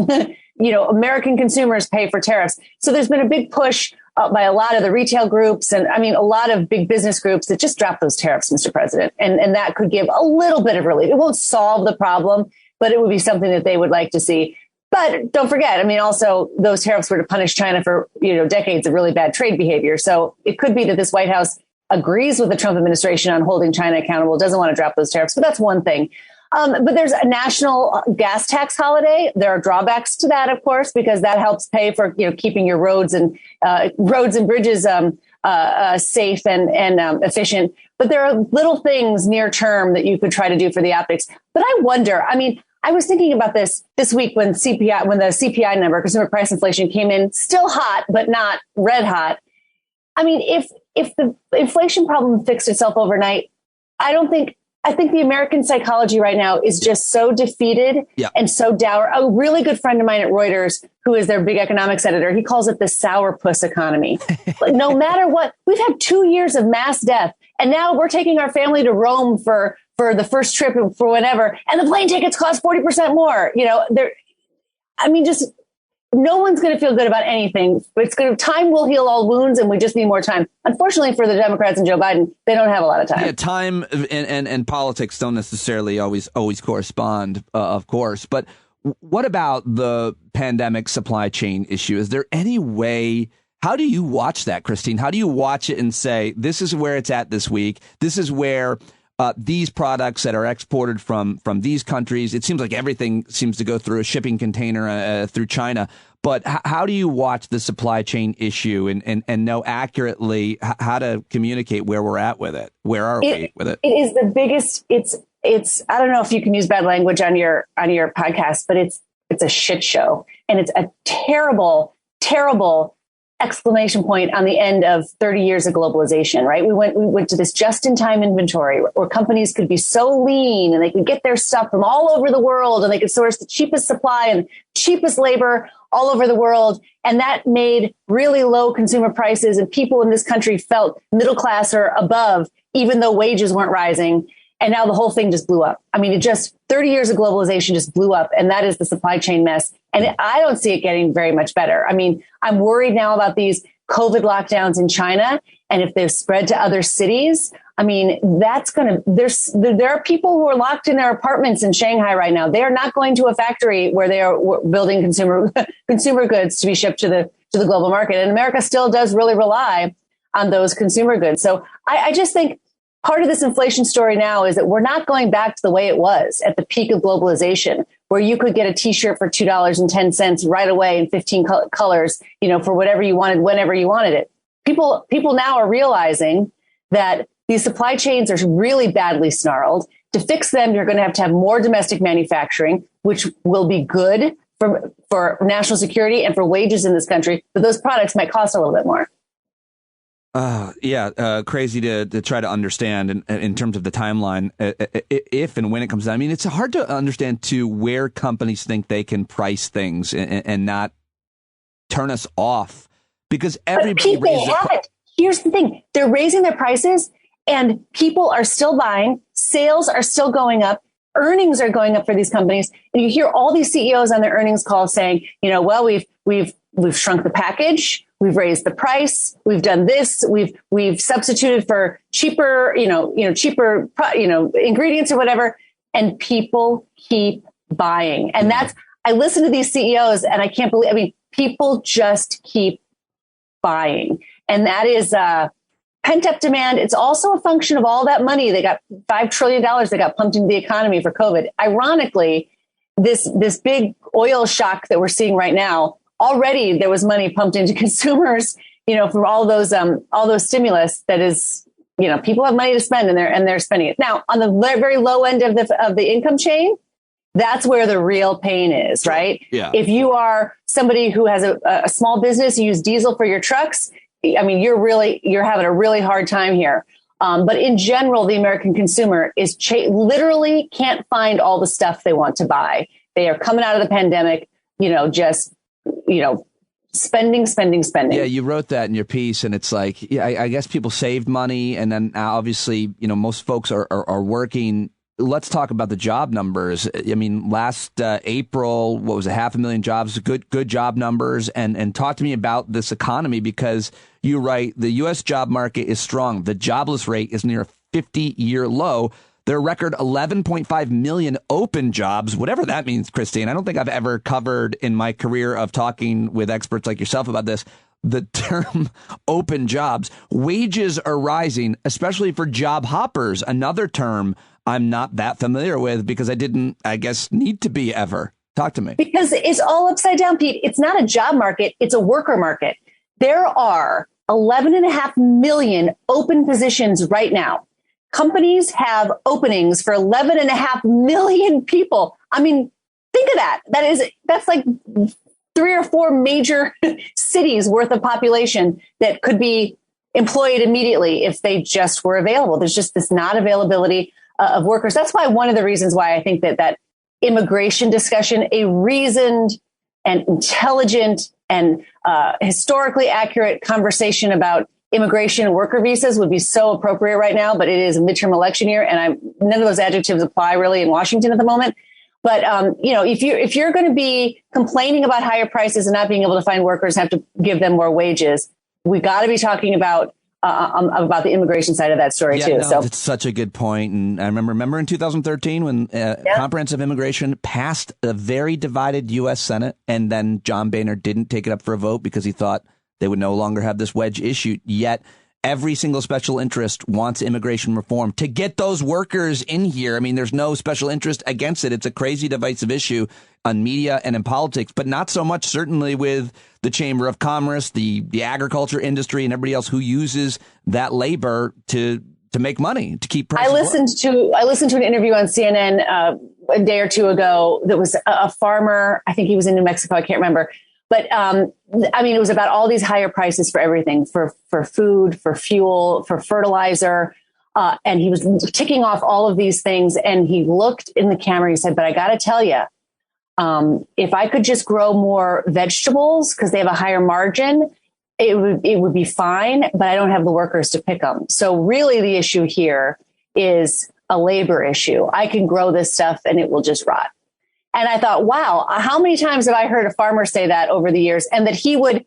S: American consumers pay for tariffs. So there's been a big push by a lot of the retail groups and a lot of big business groups that just drop those tariffs, Mr. President. And that could give a little bit of relief. It won't solve the problem, but it would be something that they would like to see. But don't forget, also those tariffs were to punish China for, decades of really bad trade behavior. So it could be that this White House agrees with the Trump administration on holding China accountable, doesn't want to drop those tariffs. But that's one thing. But there's a national gas tax holiday. There are drawbacks to that, of course, because that helps pay for, keeping your roads and bridges safe and efficient. But there are little things near term that you could try to do for the optics. But I wonder, I was thinking about this week when the CPI number, consumer price inflation, came in still hot, but not red hot. If if the inflation problem fixed itself overnight, I think the American psychology right now is just so defeated and so dour. A really good friend of mine at Reuters, who is their big economics editor, he calls it the sourpuss economy. No matter what, we've had 2 years of mass death, and now we're taking our family to Rome for the first trip for whatever, and the plane tickets cost 40% more. Just no one's going to feel good about anything. Time will heal all wounds, and we just need more time. Unfortunately for the Democrats and Joe Biden, they don't have a lot of time.
B: Yeah, time and politics don't necessarily always correspond, of course. But what about the pandemic supply chain issue? Is there any way? How do you watch that, Christine? How do you watch it and say, this is where it's at this week? This is where these products that are exported from these countries, it seems like everything seems to go through a shipping container through China. But how do you watch the supply chain issue and know accurately how to communicate where we're at with it? Where are we with it?
S: It is the biggest. It's. I don't know if you can use bad language on your podcast, but it's a shit show, and it's a terrible, terrible exclamation point on the end of 30 years of globalization, right? We went to this just-in-time inventory where companies could be so lean and they could get their stuff from all over the world, and they could source the cheapest supply and cheapest labor all over the world. And that made really low consumer prices, and people in this country felt middle class or above, even though wages weren't rising. And now the whole thing just blew up. I mean, 30 years of globalization just blew up, and that is the supply chain mess. And I don't see it getting very much better. I mean, I'm worried now about these COVID lockdowns in China, and if they've spread to other cities, I mean, that's going to, there are people who are locked in their apartments in Shanghai right now. They are not going to a factory where they are building consumer goods to be shipped to the global market. And America still does really rely on those consumer goods. So I just think part of this inflation story now is that we're not going back to the way it was at the peak of globalization, where you could get a T-shirt for $2.10 right away in 15 colors, for whatever you wanted, whenever you wanted it. People now are realizing that these supply chains are really badly snarled. To fix them, you're going to have more domestic manufacturing, which will be good for national security and for wages in this country. But those products might cost a little bit more.
B: Crazy to try to understand in terms of the timeline, if and when it comes down. I mean, it's hard to understand too where companies think they can price things and not turn us off, because everybody raises it.
S: Here's the thing. They're raising their prices and people are still buying. Sales are still going up. Earnings are going up for these companies. And you hear all these CEOs on their earnings call saying, we've shrunk the package. We've raised the price. We've done this. We've substituted for cheaper, cheaper ingredients or whatever. And people keep buying. And I listen to these CEOs and I can't believe, people just keep buying. And that is pent up demand. It's also a function of all that money. They got $5 trillion that got pumped into the economy for COVID. Ironically, this big oil shock that we're seeing right now, already there was money pumped into consumers, from all those stimulus. That is, people have money to spend and they're spending it. Now, on the very low end of the income chain, that's where the real pain is, right?
B: Yeah.
S: If you are somebody who has a small business, you use diesel for your trucks, you're having a really hard time here. But in general, the American consumer is literally can't find all the stuff they want to buy. They are coming out of the pandemic, spending.
B: Yeah, you wrote that in your piece, and it's like, I guess people saved money, and then obviously, most folks are working. Let's talk about the job numbers. I mean, last April, what was it, 500,000 jobs, good job numbers, and talk to me about this economy, because you write the U.S. job market is strong. The jobless rate is near a 50-year low. There are record 11.5 million open jobs, whatever that means, Christine. I don't think I've ever covered in my career of talking with experts like yourself about this, the term open jobs. Wages are rising, especially for job hoppers, another term I'm not that familiar with because I didn't, need to be ever. Talk to me.
S: Because it's all upside down, Pete. It's not a job market. It's a worker market. There are 11.5 million open positions right now. Companies have openings for 11.5 million people. I mean, think of that. That's like 3 or 4 major cities worth of population that could be employ it immediately if they just were available. There's just this not availability of workers. That's why one of the reasons why I think that immigration discussion, a reasoned and intelligent and historically accurate conversation about immigration and worker visas would be so appropriate right now, but it is a midterm election year, and none of those adjectives apply really in Washington at the moment. But if you're going to be complaining about higher prices and not being able to find workers, have to give them more wages, we got to be talking about the immigration side of that story too. So
B: it's such a good point. And I remember in 2013 when comprehensive immigration passed a very divided U.S. Senate, and then John Boehner didn't take it up for a vote because he thought they would no longer have this wedge issue. Yet every single special interest wants immigration reform to get those workers in here. I mean, there's no special interest against it. It's a crazy divisive issue on media and in politics, but not so much certainly with the Chamber of Commerce, the agriculture industry, and everybody else who uses that labor to make money, to keep prices.
S: I listened to an interview on CNN a day or two ago that was a farmer. I think he was in New Mexico. I can't remember. But it was about all these higher prices for everything, for food, for fuel, for fertilizer. And he was ticking off all of these things. And he looked in the camera. He said, but I got to tell you, if I could just grow more vegetables because they have a higher margin, it would be fine. But I don't have the workers to pick them. So really, the issue here is a labor issue. I can grow this stuff and it will just rot. And I thought, wow, how many times have I heard a farmer say that over the years? And that he would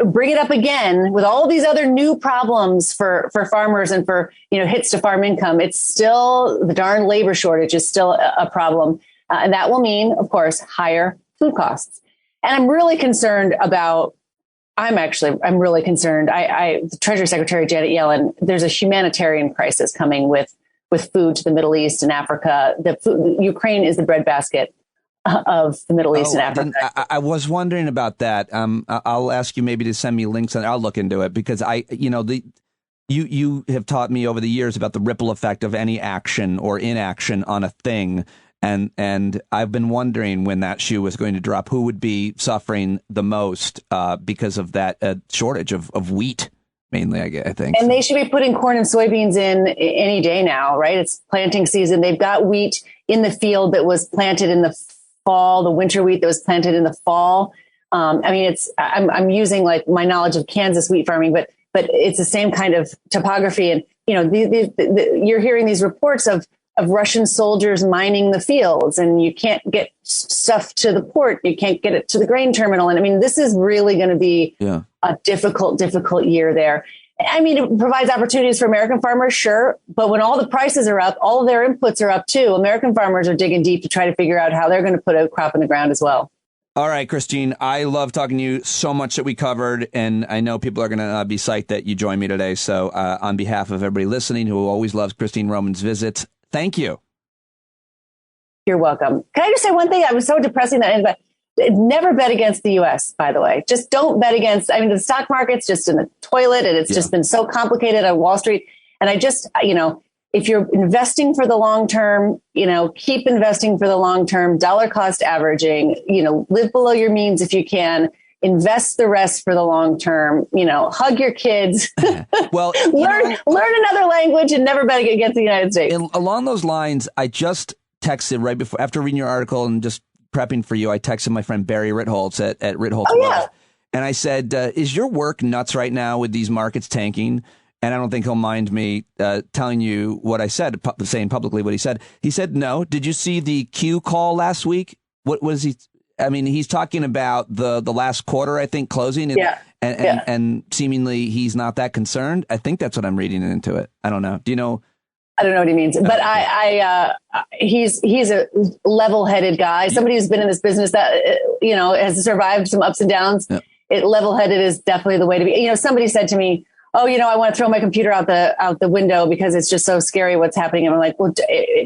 S: bring it up again with all these other new problems for farmers and for, hits to farm income. It's still, the darn labor shortage is still a problem. And that will mean, of course, higher food costs. And I'm really concerned about, I'm really concerned. The Treasury Secretary, Janet Yellen, there's a humanitarian crisis coming with food to the Middle East and Africa. Ukraine is the breadbasket of the Middle East and Africa.
B: I was wondering about that. I'll ask you maybe to send me links and I'll look into it because you have taught me over the years about the ripple effect of any action or inaction on a thing. And I've been wondering when that shoe was going to drop, who would be suffering the most because of that shortage of wheat. Mainly, I think. And
S: they should be putting corn and soybeans in any day now, right? It's planting season. They've got wheat in the field that was planted in the fall, the winter wheat that was planted in the fall. I'm using like my knowledge of Kansas wheat farming, but it's the same kind of topography. And, you're hearing these reports of Russian soldiers mining the fields, and you can't get stuff to the port. You can't get it to the grain terminal. And this is really going to be a difficult year there. It provides opportunities for American farmers, sure. But when all the prices are up, all of their inputs are up too. American farmers are digging deep to try to figure out how they're going to put a crop in the ground as well.
B: All right, Christine, I love talking to you. So much that we covered, and I know people are going to be psyched that you joined me today. So on behalf of everybody listening who always loves Christine Roman's visits, thank you.
S: You're welcome. Can I just say one thing? I was so depressing that never bet against the U.S., by the way. Just don't bet against. The stock market's just in the toilet, and it's just been so complicated on Wall Street. And I just, if you're investing for the long term, keep investing for the long term, dollar cost averaging, live below your means if you can. Invest the rest for the long term, hug your kids, well, learn another language and never bet against the United States.
B: Along those lines, I just texted right before, after reading your article and just prepping for you, I texted my friend Barry Ritholtz at Ritholtz Wealth. And I said, is your work nuts right now with these markets tanking? And I don't think he'll mind me telling you what I said, saying publicly what he said. He said, no. Did you see the Q call last week? What was he? He's talking about the last quarter, I think, closing. And seemingly he's not that concerned. I think that's what I'm reading into it. I don't know. Do you know?
S: I don't know what he means, but he's a level-headed guy. Somebody who's been in this business that, has survived some ups and downs. Yeah. Level-headed is definitely the way to be. Somebody said to me, oh, I want to throw my computer out the window because it's just so scary what's happening. And I'm like, well,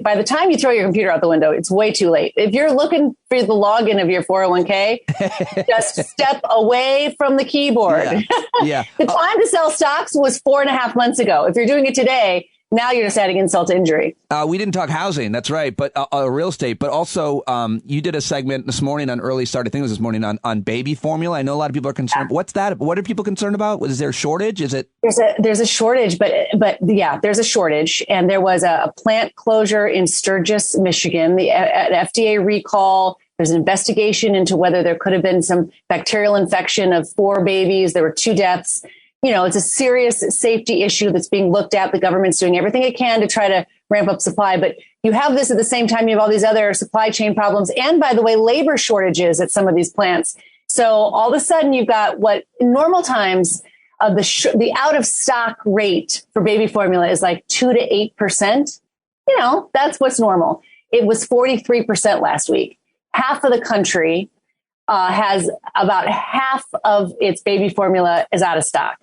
S: by the time you throw your computer out the window, it's way too late. If you're looking for the login of your 401k, just step away from the keyboard. Yeah. The time to sell stocks was 4.5 months ago. If you're doing it today, now you're just adding insult to injury.
B: We didn't talk housing. That's right. But real estate. But also you did a segment this morning on Early Start. I think it was this morning on baby formula. I know a lot of people are concerned. What's that? What are people concerned about? Is there a shortage? Is it?
S: There's a shortage, but yeah, there's a shortage. And there was a plant closure in Sturgis, Michigan, an FDA recall. There's an investigation into whether there could have been some bacterial infection of 4 babies. There were 2 deaths. It's a serious safety issue that's being looked at. The government's doing everything it can to try to ramp up supply. But you have this at the same time. You have all these other supply chain problems. And by the way, labor shortages at some of these plants. So all of a sudden you've got what in normal times, the out of stock rate for baby formula is like 2 to 8%. That's what's normal. It was 43% last week. Half of the country has about half of its baby formula is out of stock.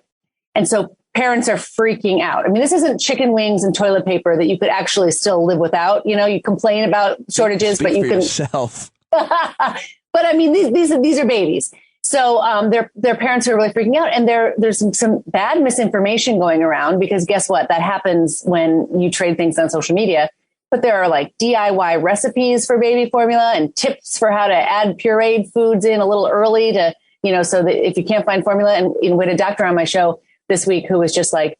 S: And so parents are freaking out. I mean, this isn't chicken wings and toilet paper that you could actually still live without. You complain about shortages, but you can
B: yourself.
S: But I mean, these are babies. So their parents are really freaking out. And there's some bad misinformation going around because guess what? That happens when you trade things on social media. But there are like DIY recipes for baby formula and tips for how to add pureed foods in a little early to, so that if you can't find formula. And we had a doctor on my show this week who was just like,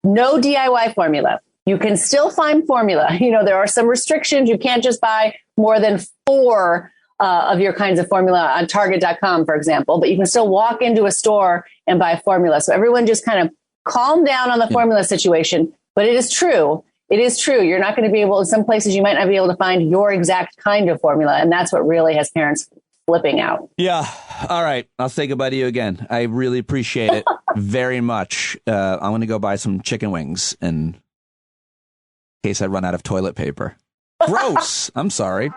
S: no DIY formula. You can still find formula. There are some restrictions. You can't just buy more than 4 of your kinds of formula on Target.com, for example, but you can still walk into a store and buy formula. So everyone just kind of calm down on the formula situation. But it is true. It is true. You're not going to be able, in some places, you might not be able to find your exact kind of formula. And that's what really has parents flipping out.
B: Yeah. All right. I'll say goodbye to you again. I really appreciate it very much. I'm going to go buy some chicken wings in case I run out of toilet paper. Gross. I'm sorry.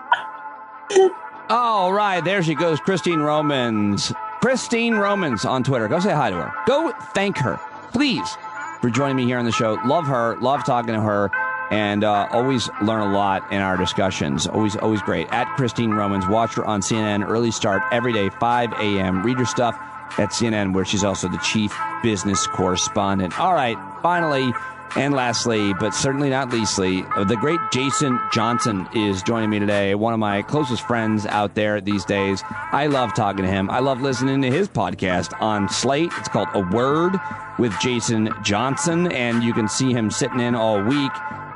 B: All right. There she goes. Christine Romans. Christine Romans on Twitter. Go say hi to her. Go thank her, please, for joining me here on the show. Love her. Love talking to her. And always learn a lot in our discussions. Always great. At Christine Romans. Watch her on CNN Early Start every day, 5 a.m. Read her stuff at CNN, where she's also the chief business correspondent. All right. Finally, and lastly, but certainly not leastly, the great Jason Johnson is joining me today. One of my closest friends out there these days. I love talking to him. I love listening to his podcast on Slate. It's called A Word with Jason Johnson. And you can see him sitting in all week,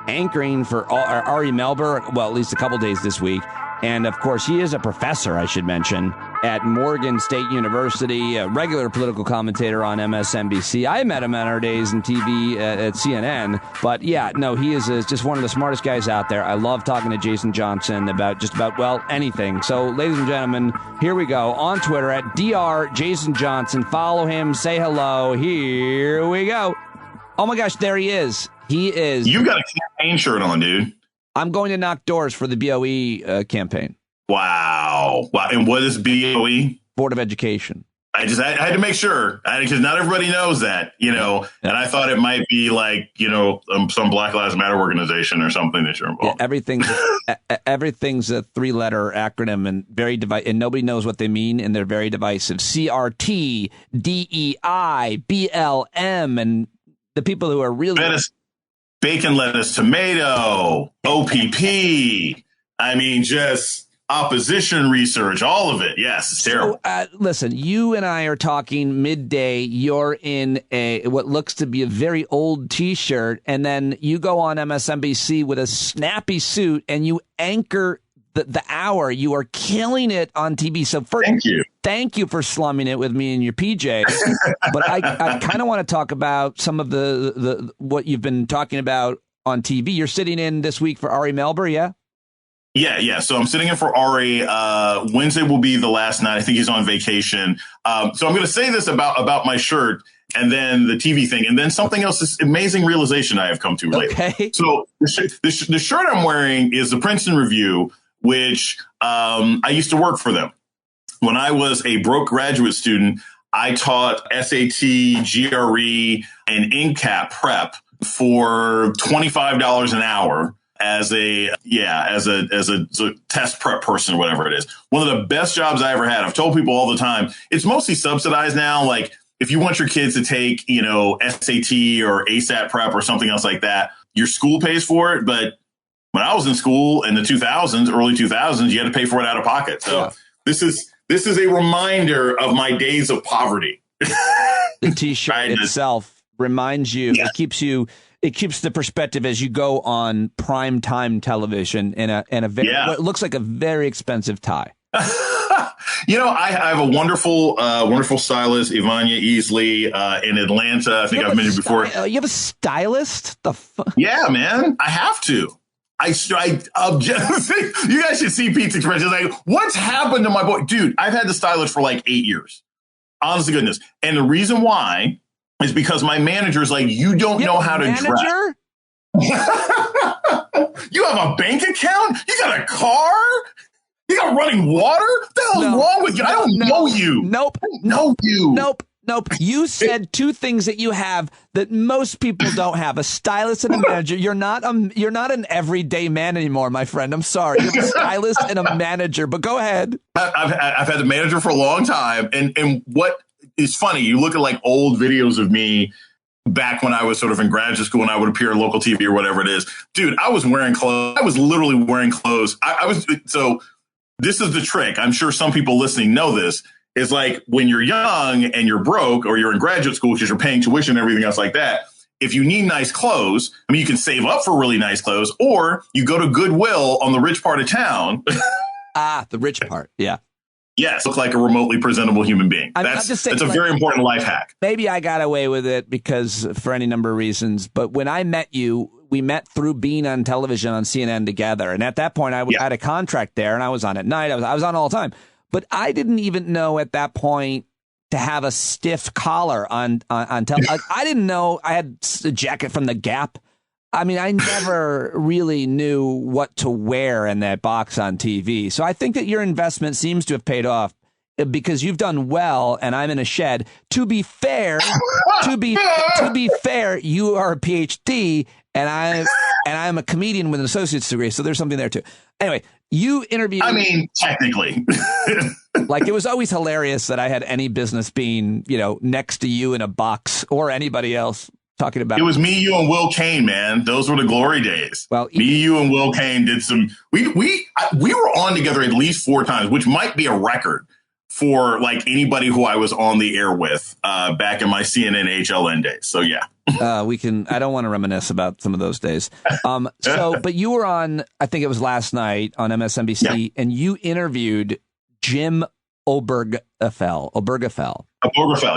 B: anchoring for Ari Melber, well, at least a couple days this week. And, of course, he is a professor, I should mention, at Morgan State University, a regular political commentator on MSNBC. I met him on our days in TV at CNN. But, yeah, no, he is just one of the smartest guys out there. I love talking to Jason Johnson about just about, well, anything. So, ladies and gentlemen, here we go. On Twitter at Dr. Jason Johnson. Follow him. Say hello. Here we go. Oh, my gosh, there he is. He is.
T: You got a campaign shirt on, dude.
B: I'm going to knock doors for the BOE campaign.
T: Wow. And what is BOE?
B: Board of Education.
T: I had to make sure, because not everybody knows that, and I thought it might be like, some Black Lives Matter organization or something that you're involved.
B: Yeah, everything's a 3-letter acronym and and nobody knows what they mean, and they're very divisive. CRT, DEI, BLM, and the people who are really
T: bacon, lettuce, tomato, OPP. I mean, just opposition research, all of it. Yes, it's terrible.
B: So, listen, you and I are talking midday. You're in what looks to be a very old T-shirt, and then you go on MSNBC with a snappy suit, and you anchor the hour. You are killing it on TV. So first, thank you for slumming it with me in your PJs. But I kind of want to talk about some of the what you've been talking about on TV. You're sitting in this week for Ari Melber, yeah?
T: Yeah. So I'm sitting in for Ari. Wednesday will be the last night. I think he's on vacation. So I'm going to say this about my shirt, and then the TV thing, and then something else. This amazing realization I have come to lately.
B: Okay.
T: So the shirt I'm wearing is the Princeton Review, which I used to work for them. When I was a broke graduate student, I taught SAT, GRE, and NCAP prep for $25 an hour as a test prep person or whatever it is. One of the best jobs I ever had. I've told people all the time, it's mostly subsidized now. Like if you want your kids to take, SAT or ASAT prep or something else like that, your school pays for it. But when I was in school in the 2000s, early 2000s, you had to pay for it out of pocket. So this is a reminder of my days of poverty.
B: The T-shirt itself reminds you, it keeps the perspective as you go on primetime television in a very, what looks like a very expensive tie.
T: I have a wonderful stylist, Ivania Easley, in Atlanta. I think I've mentioned before.
B: You have a stylist?
T: Yeah, man. I have to. You guys should see Pete's expression. Like, what's happened to my boy? Dude, I've had the stylist for like 8 years. Honest to goodness. And the reason why is because my manager is like, you don't know how to dress. You have a bank account? You got a car? You got running water? What the hell is wrong with you? I don't know you.
B: Nope.
T: I don't know you.
B: Nope. You said two things that you have that most people don't have: a stylist and a manager. You're not an everyday man anymore, my friend. I'm sorry. You're a stylist and a manager. But go ahead.
T: I've had the manager for a long time, and what is funny, you look at like old videos of me back when I was sort of in graduate school and I would appear on local TV or whatever it is. Dude, I was wearing clothes. I was literally wearing clothes. So this is the trick. I'm sure some people listening know this. Is like when you're young and you're broke or you're in graduate school because you're paying tuition and everything else like that. If you need nice clothes, I mean, you can save up for really nice clothes, or you go to Goodwill on the rich part of town.
B: The rich part. Yeah.
T: Yes. Look like a remotely presentable human being. That's a very important life hack.
B: Maybe I got away with it because for any number of reasons. But when I met you, we met through being on television on CNN together. And at that point, I had a contract there and I was on at night. I was on all the time. But I didn't even know at that point to have a stiff collar on television. I didn't know I had a jacket from the Gap. I mean, I never really knew what to wear in that box on TV. So I think that your investment seems to have paid off because you've done well, and I'm in a shed. To be fair, to be fair, you are a PhD, and I'm a comedian with an associate's degree. So there's something there too. Anyway, you interviewed.
T: I mean, technically.
B: Like, it was always hilarious that I had any business being, next to you in a box or anybody else talking about.
T: It was me, you, and Will Kane, man. Those were the glory days.
B: Well,
T: me, you, and Will Kane did some. We were on together at least 4 times, which might be a record for like anybody who I was on the air with back in my CNN HLN days. So yeah.
B: I don't want to reminisce about some of those days. But you were on, I think it was last night on MSNBC, and you interviewed Jim Obergefell.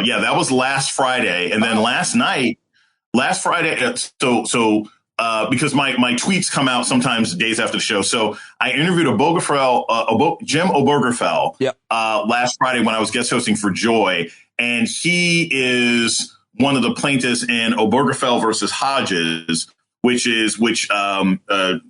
T: Yeah, that was last Friday. And then last Friday, because my tweets come out sometimes days after the show. So I interviewed Jim Obergefell last Friday when I was guest hosting for Joy. And he is one of the plaintiffs in Obergefell versus Hodges, which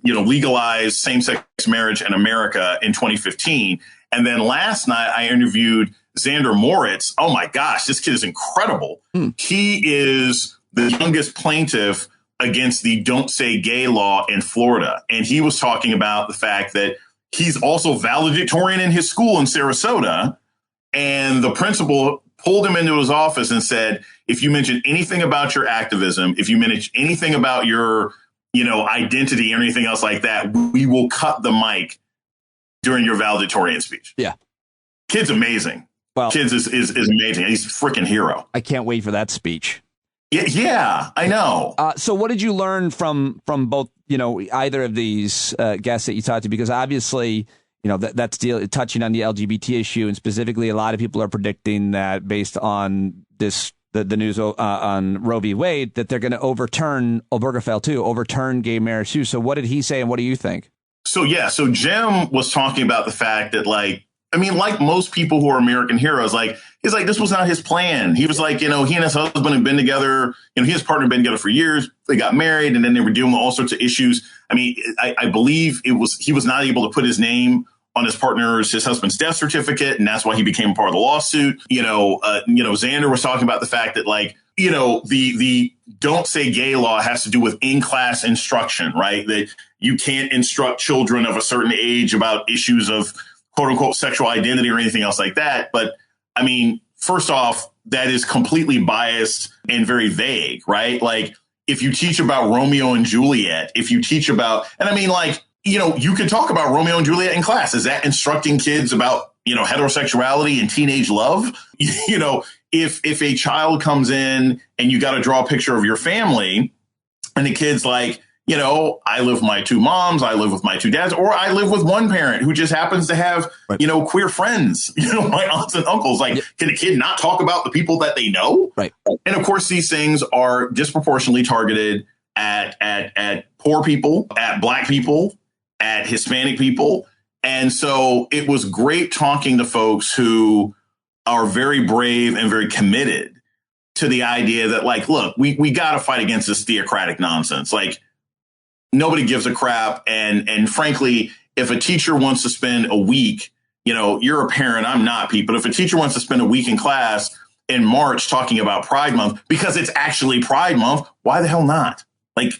T: legalized same-sex marriage in America in 2015. And then last night I interviewed Xander Moritz. Oh my gosh, this kid is incredible. He is the youngest plaintiff against the Don't Say Gay law in Florida. And he was talking about the fact that he's also valedictorian in his school in Sarasota. And the principal pulled him into his office and said, if you mention anything about your activism, if you mention anything about your, identity or anything else like that, we will cut the mic during your valedictorian speech.
B: Yeah.
T: Kid's amazing. Well, Kids is amazing. He's a freaking hero.
B: I can't wait for that speech.
T: Yeah, I know.
B: So what did you learn from both, either of these guests that you talked to? Because obviously, that's touching on the LGBT issue. And specifically, a lot of people are predicting that based on the news on Roe v. Wade, that they're going to overturn Obergefell too, overturn gay marriage too. So what did he say and what do you think?
T: So Jim was talking about the fact that, like most people who are American heroes, he's like, this was not his plan. He was like, he and his husband had been together, he and his partner had been together for years. They got married and then they were dealing with all sorts of issues. I mean, I believe he was not able to put his name on his husband's death certificate. And that's why he became a part of the lawsuit. Xander was talking about the fact that the Don't Say Gay law has to do with in-class instruction, right? That you can't instruct children of a certain age about issues of quote unquote sexual identity or anything else like that. But I mean, first off, that is completely biased and very vague, right? Like, if you teach about Romeo and Juliet, if you teach about, and I mean, like, you could talk about Romeo and Juliet in class. Is that instructing kids about, heterosexuality and teenage love? If a child comes in and you got to draw a picture of your family and the kid's like, I live with my two moms, I live with my two dads, or I live with one parent who just happens to have, queer friends, my aunts and uncles. Like, can a kid not talk about the people that they know?
B: Right.
T: And of course, these things are disproportionately targeted at poor people, at Black people, at Hispanic people. And so it was great talking to folks who are very brave and very committed to the idea that, like, look, we got to fight against this theocratic nonsense. Like, nobody gives a crap. And frankly, if a teacher wants to spend a week, you're a parent, I'm not, Pete, but if a teacher wants to spend a week in class in March talking about Pride Month because it's actually Pride Month, why the hell not? Like,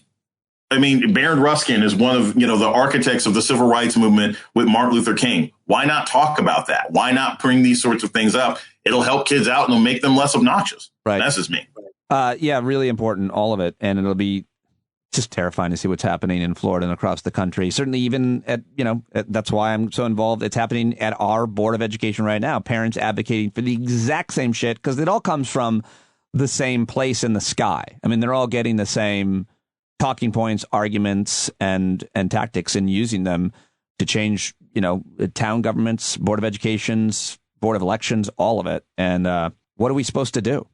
T: I mean, Baron Ruskin is one of, the architects of the civil rights movement with Martin Luther King. Why not talk about that? Why not bring these sorts of things up? It'll help kids out and it'll make them less obnoxious.
B: Right.
T: That's just me.
B: Yeah, really important, all of it. And it'll be just terrifying to see what's happening in Florida and across the country. Certainly even that's why I'm so involved. It's happening at our Board of Education right now. Parents advocating for the exact same shit because it all comes from the same place in the sky. I mean, they're all getting the same talking points, arguments, and tactics and using them to change, town governments, Board of Educations, Board of Elections, all of it. And what are we supposed to do?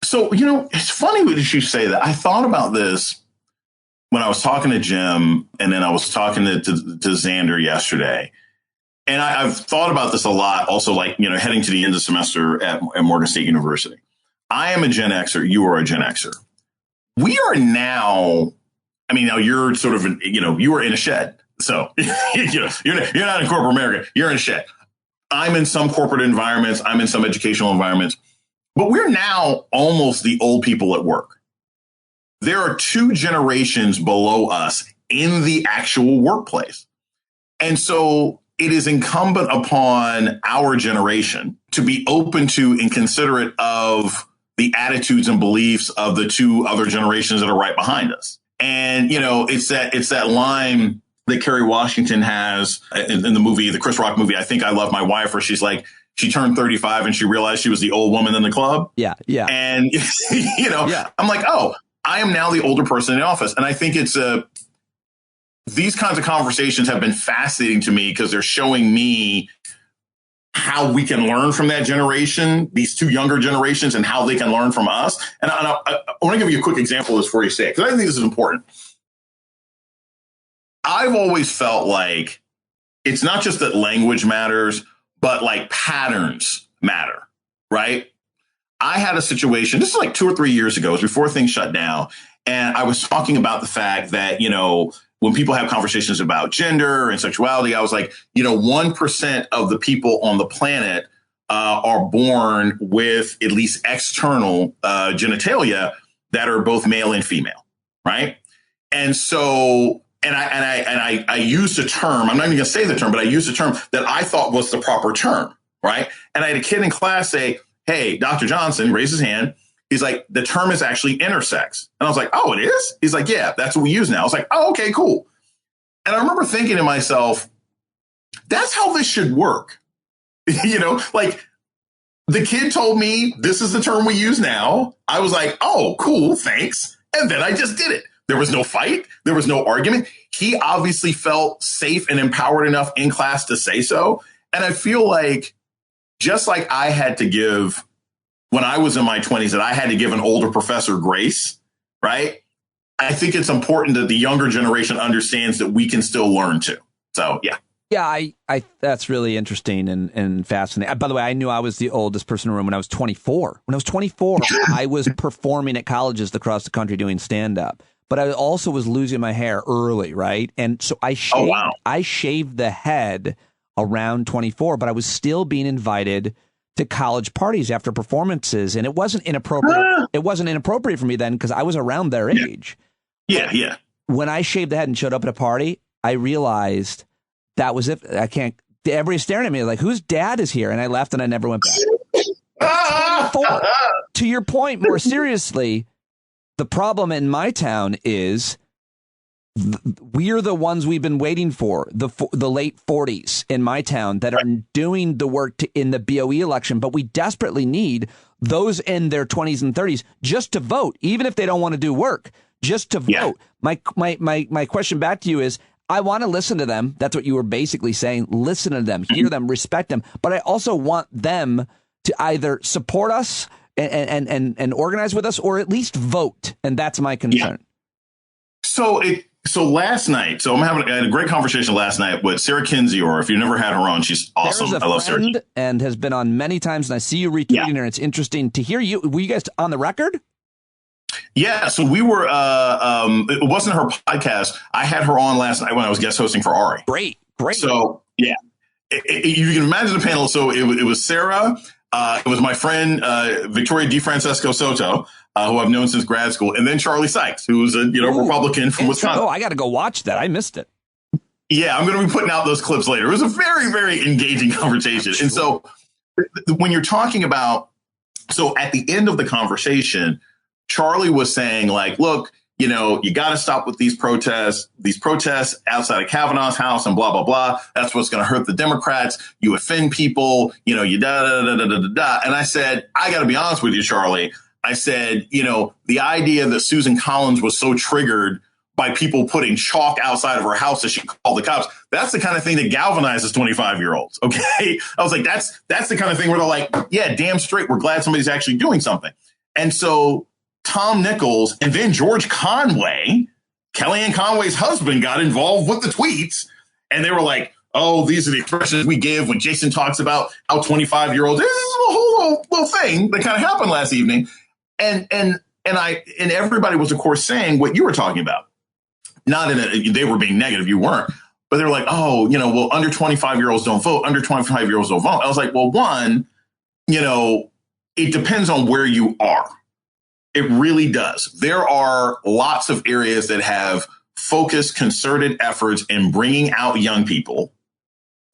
T: So, it's funny that you say that. I thought about this when I was talking to Jim, and then I was talking to Xander yesterday. And I've thought about this a lot also, like, heading to the end of the semester at Morgan State University. I am a Gen Xer. You are a Gen Xer. We are now, now you're sort of, you are in a shed. So, you're not in corporate America. You're in a shed. I'm in some corporate environments. I'm in some educational environments. But we're now almost the old people at work. There are two generations below us in the actual workplace. And so it is incumbent upon our generation to be open to and considerate of the attitudes and beliefs of the two other generations that are right behind us. And, it's that line that Kerry Washington has in the movie, the Chris Rock movie, I Think I Love My Wife, where she's like, she turned 35 and she realized she was the old woman in the club.
B: Yeah. Yeah.
T: And, I'm like, oh, I am now the older person in the office. And I think it's these kinds of conversations have been fascinating to me because they're showing me how we can learn from that generation, these two younger generations, and how they can learn from us. And I want to give you a quick example of this before you say it, because I think this is important. I've always felt like it's not just that language matters, but like patterns matter, right? I had a situation, this is like 2 or 3 years ago, it was before things shut down. And I was talking about the fact that, when people have conversations about gender and sexuality, I was like, 1% of the people on the planet are born with at least external genitalia that are both male and female. Right. And so I used a term, I'm not even going to say the term, but I used a term that I thought was the proper term. Right. And I had a kid in class say, hey, Dr. Johnson, raised his hand. He's like, the term is actually intersex. And I was like, oh, it is? He's like, yeah, that's what we use now. I was like, oh, okay, cool. And I remember thinking to myself, that's how this should work. Like the kid told me this is the term we use now. I was like, oh, cool, thanks. And then I just did it. There was no fight. There was no argument. He obviously felt safe and empowered enough in class to say so. And I feel like just like I had to give when I was in my 20s, that I had to give an older professor grace, right? I think it's important that the younger generation understands that we can still learn too. So, yeah.
B: Yeah, I that's really interesting and fascinating. By the way, I knew I was the oldest person in the room when I was 24. When I was 24, I was performing at colleges across the country doing stand-up. But I also was losing my hair early, right? And so I shaved the head around 24, but I was still being invited to college parties after performances, and it wasn't inappropriate. It wasn't inappropriate for me then because I was around their age.
T: Yeah.
B: When I shaved the head and showed up at a party, I realized that was it. Everybody's staring at me like, whose dad is here? And I left and I never went back. To your point, more seriously, The problem in my town is we're the ones we've been waiting for, the late 40s in my town that are doing the work in the BOE election. But we desperately need those in their 20s and 30s just to vote, even if they don't want to do work, just to vote. My question back to you is, I want to listen to them. That's what you were basically saying. Listen to them, hear them, respect them. But I also want them to either support us and organize with us, or at least vote. And that's my concern.
T: Yeah. So last night, I had a great conversation last night with Sarah Kinsey, or if you've never had her on, she's awesome.
B: I love Sarah. And has been on many times, and I see you retweeting her. It's interesting to hear you. Were you guys on the record?
T: Yeah, so we were, it wasn't her podcast. I had her on last night when I was guest hosting for Ari.
B: Great.
T: So, yeah, you can imagine the panel. So it was Sarah, it was my friend, Victoria DeFrancesco Soto, who I've known since grad school, and then Charlie Sykes, who's a Republican from Wisconsin.
B: Oh, I got to go watch that. I missed it.
T: Yeah, I'm going to be putting out those clips later. It was a very, very engaging conversation. And so when you're talking about, so at the end of the conversation, Charlie was saying, like, look, you got to stop with these protests outside of Kavanaugh's house and blah, blah, blah. That's what's going to hurt the Democrats. You offend people, you da. And I said, I got to be honest with you, Charlie. I said, the idea that Susan Collins was so triggered by people putting chalk outside of her house that she called the cops, that's the kind of thing that galvanizes 25-year-olds. OK, I was like, that's the kind of thing where they're like, yeah, damn straight. We're glad somebody's actually doing something. And so Tom Nichols and then George Conway, Kellyanne Conway's husband, got involved with the tweets. And they were like, oh, these are the expressions we give when Jason talks about how 25-year-olds. This is a whole little thing that kind of happened last evening. And everybody was, of course, saying what you were talking about. Not they were being negative. You weren't. But they were like, oh, well, under 25-year-olds don't vote. Under 25-year-olds don't vote. I was like, well, one, it depends on where you are. It really does. There are lots of areas that have focused, concerted efforts in bringing out young people.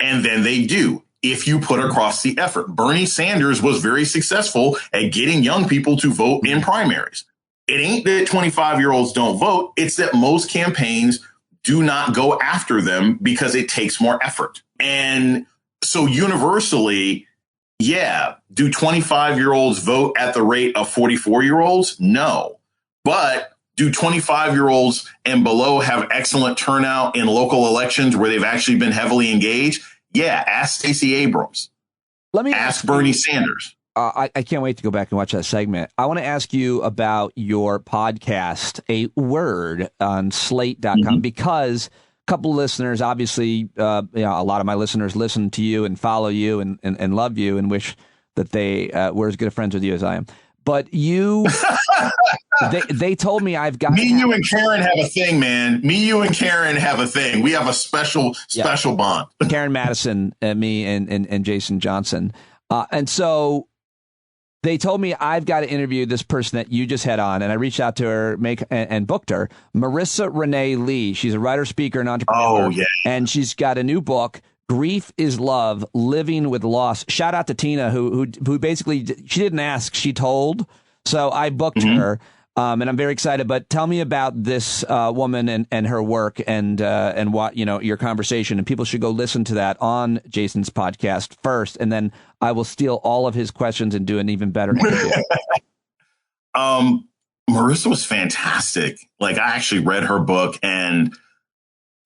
T: And then they do, if you put across the effort. Bernie Sanders was very successful at getting young people to vote in primaries. It ain't that 25-year-olds don't vote. It's that most campaigns do not go after them because it takes more effort. And so universally, yeah, do 25-year-olds vote at the rate of 44-year-olds? No. But do 25-year-olds and below have excellent turnout in local elections where they've actually been heavily engaged? Yeah, ask Stacey Abrams.
B: Let me
T: ask Bernie Sanders.
B: I can't wait to go back and watch that segment. I want to ask you about your podcast, A Word, on slate.com, because a couple of listeners, obviously, a lot of my listeners listen to you and follow you and love you and wish that they were as good of friends with you as I am. But you, they told me I've got...
T: you and Karen have a thing, man. You and Karen have a thing. We have a special bond.
B: Karen Madison, me, and Jason Johnson. And so they told me I've got to interview this person that you just had on, and I reached out to her and booked her, Marissa Renee Lee. She's a writer, speaker, and entrepreneur. Oh, yeah. And she's got a new book, Grief is Love, Living with Loss. Shout out to Tina, who basically, she didn't ask, she told. So I booked her, and I'm very excited. But tell me about this woman and her work and what, your conversation. And people should go listen to that on Jason's podcast first, and then I will steal all of his questions and do an even better interview.
T: Marissa was fantastic. Like, I actually read her book, and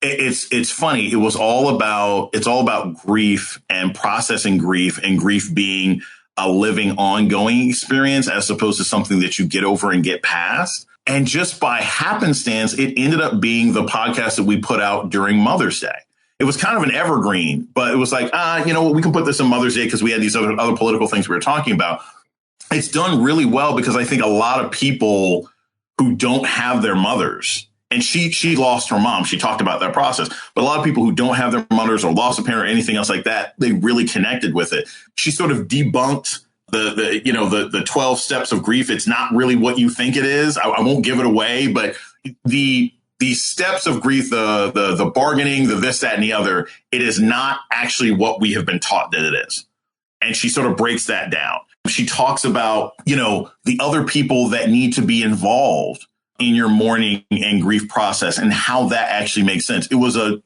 T: it's funny. It's all about grief and processing grief, and grief being a living, ongoing experience as opposed to something that you get over and get past. And just by happenstance, it ended up being the podcast that we put out during Mother's Day. It was kind of an evergreen, but it was like, we can put this on Mother's Day because we had these other political things we were talking about. It's done really well because I think a lot of people who don't have their mothers, and she lost her mom. She talked about that process. But a lot of people who don't have their mothers or lost a parent or anything else like that, they really connected with it. She sort of debunked the 12 steps of grief. It's not really what you think it is. I won't give it away, but the steps of grief, the bargaining, the this, that, and the other, it is not actually what we have been taught that it is. And she sort of breaks that down. she talks about, the other people that need to be involved in your mourning and grief process and how that actually makes sense. It was a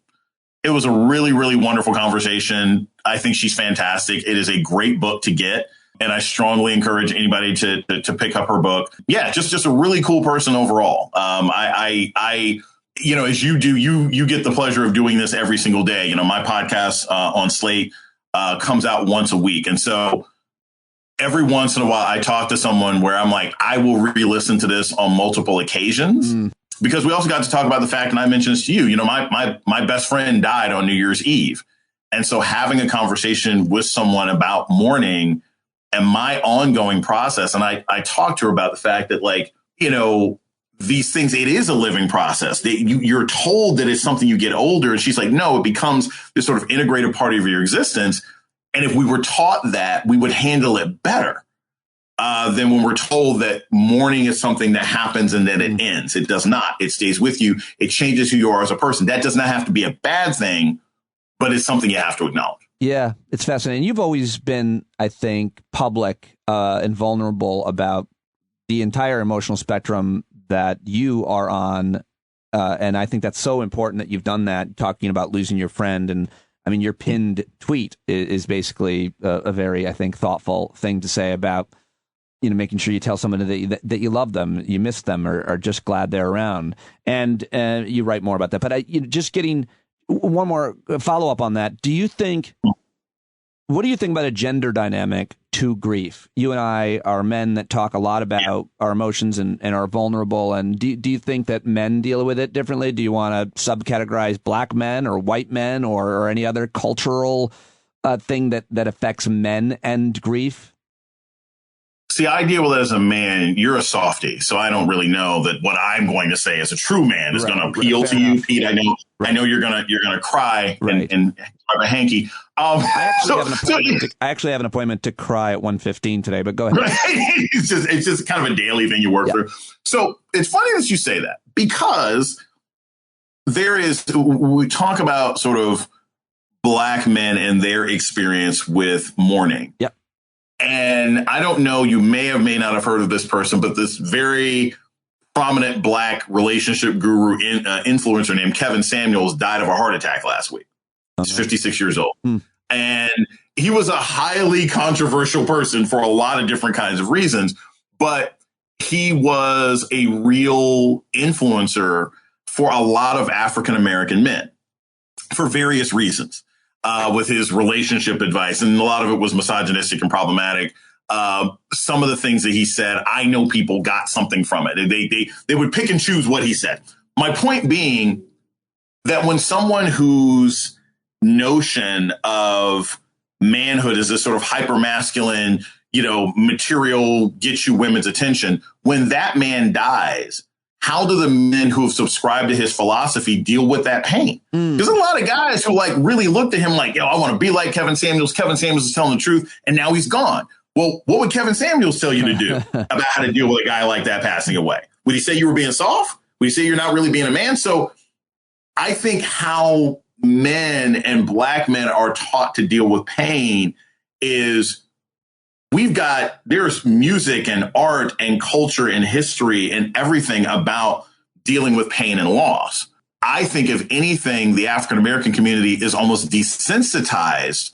T: really, really wonderful conversation. I think she's fantastic. It is a great book to get. And I strongly encourage anybody to pick up her book. Yeah, just a really cool person overall. As you do, you get the pleasure of doing this every single day. My podcast on Slate comes out once a week. And so every once in a while, I talk to someone where I'm like, I will re-listen to this on multiple occasions. Because we also got to talk about the fact, and I mentioned this to you, my best friend died on New Year's Eve. And so having a conversation with someone about mourning and my ongoing process, and I talked to her about the fact that, these things, it is a living process. You're told that it's something you get older. And she's like, no, it becomes this sort of integrated part of your existence. And if we were taught that, we would handle it better than when we're told that mourning is something that happens and then it ends. It does not. It stays with you. It changes who you are as a person. That does not have to be a bad thing, but it's something you have to acknowledge.
B: Yeah, it's fascinating. You've always been, I think, public and vulnerable about the entire emotional spectrum that you are on. And I think that's so important that you've done that, talking about losing your friend. And I mean, your pinned tweet is basically a very, I think, thoughtful thing to say about, making sure you tell someone that you love them, you miss them, or are just glad they're around. And you write more about that. But just getting one more follow up on that. What do you think about a gender dynamic to grief? You and I are men that talk a lot about our emotions and are vulnerable. And do you think that men deal with it differently? Do you want to subcategorize black men or white men or any other cultural thing that affects men and grief?
T: See, I deal with it as a man. You're a softie, so I don't really know that what I'm going to say as a true man is going to appeal to you, Pete. I know you're gonna cry and have a hanky.
B: I actually have an appointment to cry at 1:15 today, but go ahead.
T: Right? It's just kind of a daily thing you work through. So it's funny that you say that, because we talk about sort of black men and their experience with mourning.
B: Yep.
T: And I don't know, you may or may not have heard of this person, but this very prominent black relationship guru influencer named Kevin Samuels died of a heart attack last week. He's 56 years old. And he was a highly controversial person for a lot of different kinds of reasons, but he was a real influencer for a lot of African-American men for various reasons. With his relationship advice, and a lot of it was misogynistic and problematic. Some of the things that he said, I know people got something from it. They would pick and choose what he said. My point being that when someone whose notion of manhood is this sort of hyper-masculine, material, get you women's attention, when that man dies, how do the men who have subscribed to his philosophy deal with that pain? There's a lot of guys who really looked at him like, I want to be like Kevin Samuels. Kevin Samuels is telling the truth, and now he's gone. Well, what would Kevin Samuels tell you to do about how to deal with a guy like that passing away? Would he say you were being soft? Would he say you're not really being a man? So I think how men and black men are taught to deal with pain is there's music and art and culture and history and everything about dealing with pain and loss. I think, if anything, the African-American community is almost desensitized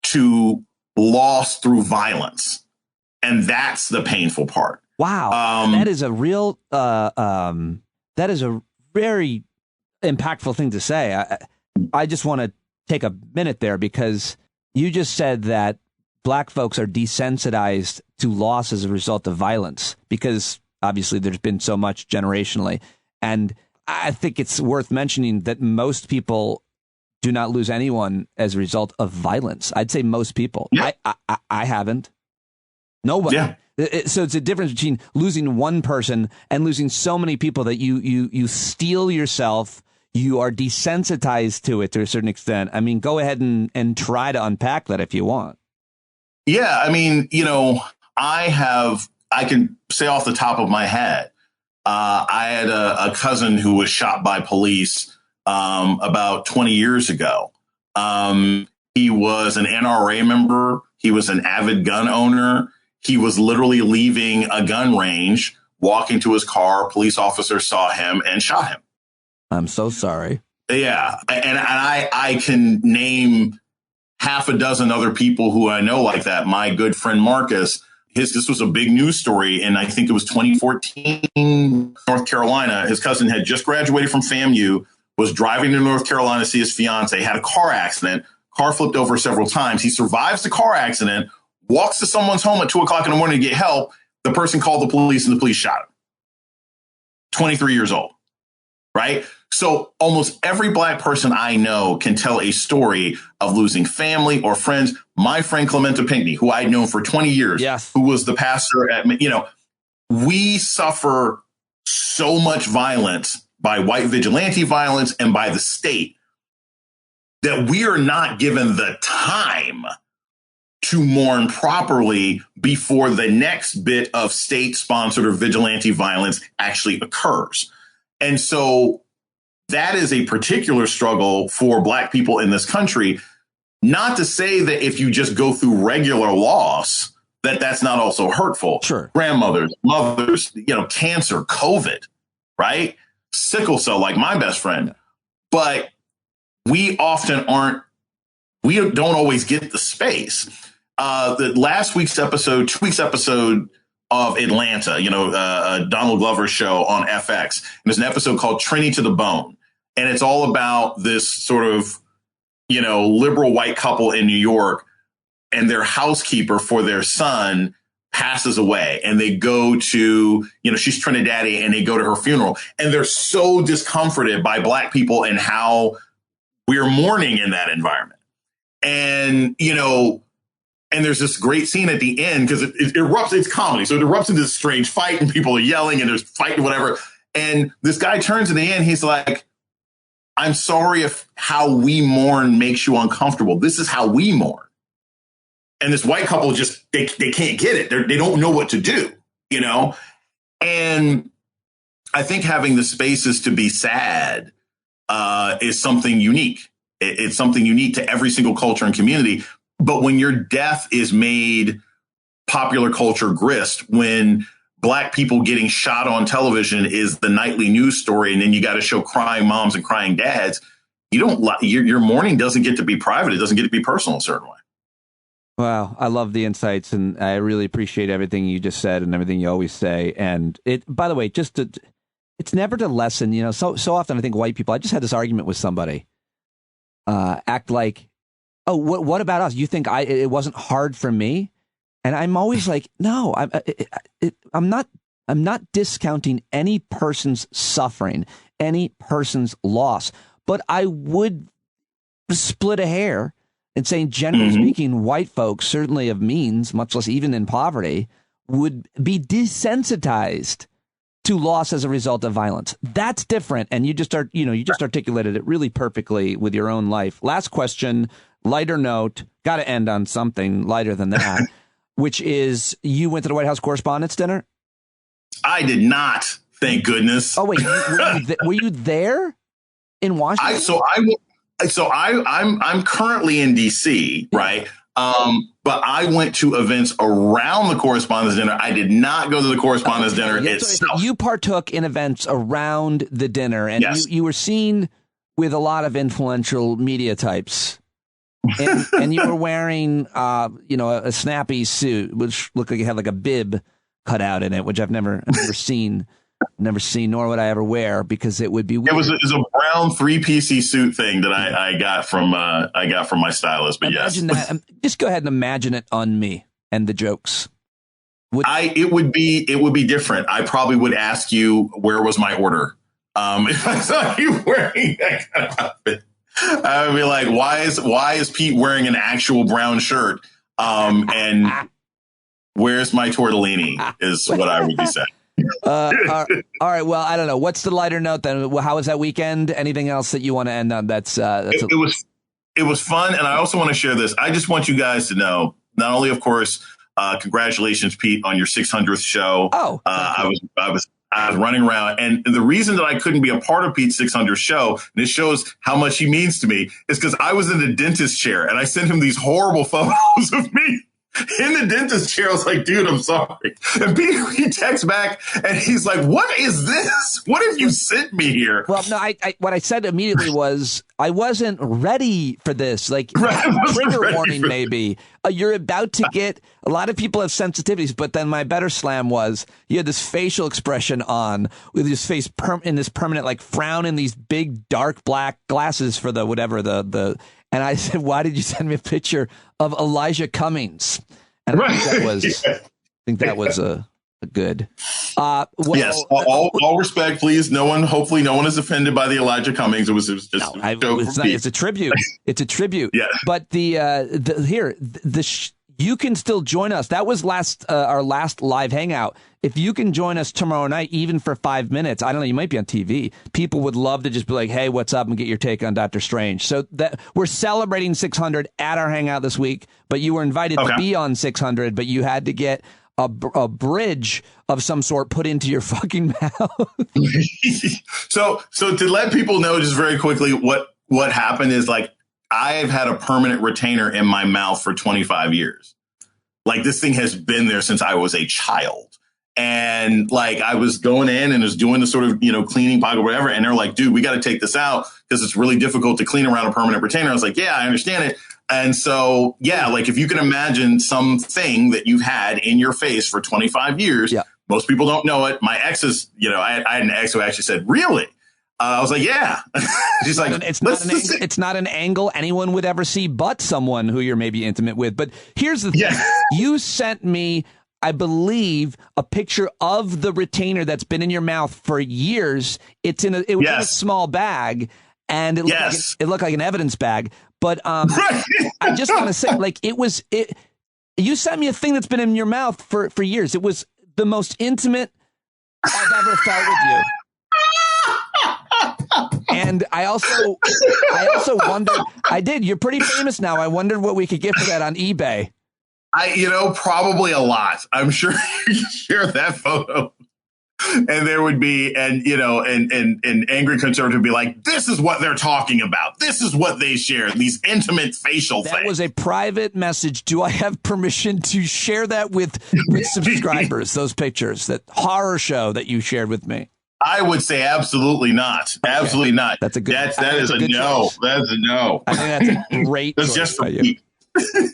T: to loss through violence. And that's the painful part.
B: Wow. That is a real, that is a very impactful thing to say. I just want to take a minute there, because you just said that black folks are desensitized to loss as a result of violence, because obviously there's been so much generationally. And I think it's worth mentioning that most people do not lose anyone as a result of violence. I'd say most people. Yeah. I haven't. Nobody. Yeah. So it's a difference between losing one person and losing so many people that you steel yourself. You are desensitized to it to a certain extent. I mean, go ahead and try to unpack that if you want.
T: Yeah, I mean, I can say off the top of my head, I had a cousin who was shot by police about 20 years ago. He was an NRA member. He was an avid gun owner. he was literally leaving a gun range, walking to his car. Police officer saw him and shot him.
B: I'm so sorry.
T: Yeah. And I can name half a dozen other people who I know like that. My good friend Marcus, this was a big news story. And I think it was 2014, North Carolina. His cousin had just graduated from FAMU, was driving to North Carolina to see his fiance, had a car accident. Car flipped over several times. He survives the car accident, walks to someone's home at 2 o'clock in the morning to get help. The person called the police and the police shot him. 23 years old. Right. So almost every Black person I know can tell a story of losing family or friends. My friend Clementa Pinckney, who I'd known for 20 years, who was the pastor at, we suffer so much violence by white vigilante violence and by the state that we are not given the time to mourn properly before the next bit of state sponsored or vigilante violence actually occurs. And so that is a particular struggle for Black people in this country. Not to say that if you just go through regular loss, that's not also hurtful. Sure. Grandmothers, mothers, cancer, COVID, right? Sickle cell, like my best friend. But we often don't always get the space. The last week's episode, 2 weeks episode of Atlanta, Donald Glover's show on FX. And there's an episode called Trini to the Bone. And it's all about this sort of, liberal white couple in New York, and their housekeeper for their son passes away. And they go to, she's Trinidadian, and they go to her funeral. And they're so discomforted by Black people and how we're mourning in that environment. And, and there's this great scene at the end because it erupts. It's comedy. So it erupts into this strange fight and people are yelling and there's fighting, whatever. And this guy turns in the end. He's like, I'm sorry if how we mourn makes you uncomfortable. This is how we mourn. And this white couple just, they can't get it. They don't know what to do, And I think having the spaces to be sad is something unique. It's something unique to every single culture and community. But when your death is made popular culture grist, when Black people getting shot on television is the nightly news story, and then you got to show crying moms and crying dads, your mourning doesn't get to be private. It doesn't get to be personal in a certain way. Wow. I love the insights, and I really appreciate everything you just said and everything you always say. And by the way, it's never to lessen, so often I think white people, I just had this argument with somebody, act like, oh, what about us? You think it wasn't hard for me? And I'm always like, no, I'm not discounting any person's suffering, any person's loss, but I would split a hair and saying, generally speaking, white folks, certainly of means, much less even in poverty, would be desensitized to loss as a result of violence. That's different. And you just articulated it really perfectly with your own life. Last question, lighter note, got to end on something lighter than that. Which is, you went to the White House Correspondents' Dinner? I did not, thank goodness. Oh, wait, were you there in Washington? I'm currently in D.C., right? But I went to events around the Correspondents' Dinner. I did not go to the Correspondents' Dinner itself. You partook in events around the dinner, and yes. you were seen with a lot of influential media types. And you were wearing, a snappy suit, which looked like it had like a bib cut out in it, which I've never seen, nor would I ever wear because it would be weird. It was a brown 3-piece suit thing that I got from my stylist. But imagine that. Just go ahead and imagine it on me and the jokes. It would be different. I probably would ask you, where was my order? If I saw you wearing that kind of outfit. I would be like, why is Pete wearing an actual brown shirt? And where's my tortellini is what I would be saying. All right. Well, I don't know. What's the lighter note then? How was that weekend? Anything else that you want to end on? It was fun. And I also want to share this. I just want you guys to know, not only, of course, congratulations, Pete, on your 600th show. Oh, I was running around, and the reason that I couldn't be a part of Pete's 600th show, and this shows how much he means to me, is because I was in a dentist chair, and I sent him these horrible photos of me in the dentist chair. I was like, dude, I'm sorry. And he texts back and he's like, what is this? What have you sent me here?
B: Well, no, what I said immediately was I wasn't ready for this. Like, trigger warning, maybe. You're about to get, a lot of people have sensitivities, but then my better slam was you had this facial expression on with his face in this permanent, like, frown in these big, dark black glasses for the whatever, and I said, why did you send me a picture of Elijah Cummings? And I think that was a good.
T: Yes, all respect, please. Hopefully no one is offended by the Elijah Cummings. It was just a joke.
B: It's a tribute. It's a tribute. Yeah. But you can still join us. That was our last live hangout. If you can join us tomorrow night, even for 5 minutes, I don't know, you might be on TV. People would love to just be like, hey, what's up, and get your take on Doctor Strange. So that we're celebrating 600 at our hangout this week, but you were invited to be on 600, but you had to get a bridge of some sort put into your fucking mouth.
T: So to let people know just very quickly what happened is, like, I've had a permanent retainer in my mouth for 25 years. Like, this thing has been there since I was a child. And, like, I was going in and was doing the sort of, cleaning pocket or whatever. And they're like, dude, we got to take this out because it's really difficult to clean around a permanent retainer. I was like, yeah, I understand it. And so, yeah, like, if you can imagine something that you've had in your face for 25 years, most people don't know it. My exes, I had an ex who actually said, really? I was like, yeah. She's like,
B: it's not an angle anyone would ever see but someone who you're maybe intimate with. But here's the thing. You sent me, I believe, a picture of the retainer that's been in your mouth for years. It was in a small bag, and it looked like an evidence bag. But I just want to say, like, you sent me a thing that's been in your mouth for years. It was the most intimate I've ever felt with you. And I also wondered, you're pretty famous now. I wondered what we could get for that on eBay.
T: Probably a lot. I'm sure you can share that photo. And there would be, and angry conservative would be like, this is what they're talking about. This is what they share, these intimate facial things.
B: That was a private message. Do I have permission to share that with subscribers, those pictures, that horror show that you shared with me?
T: I would say absolutely not. Okay. Absolutely not.
B: That's a good.
T: That is a no.
B: Choice.
T: That is a no.
B: I think that's a great.
T: That's
B: choice
T: just for
B: you.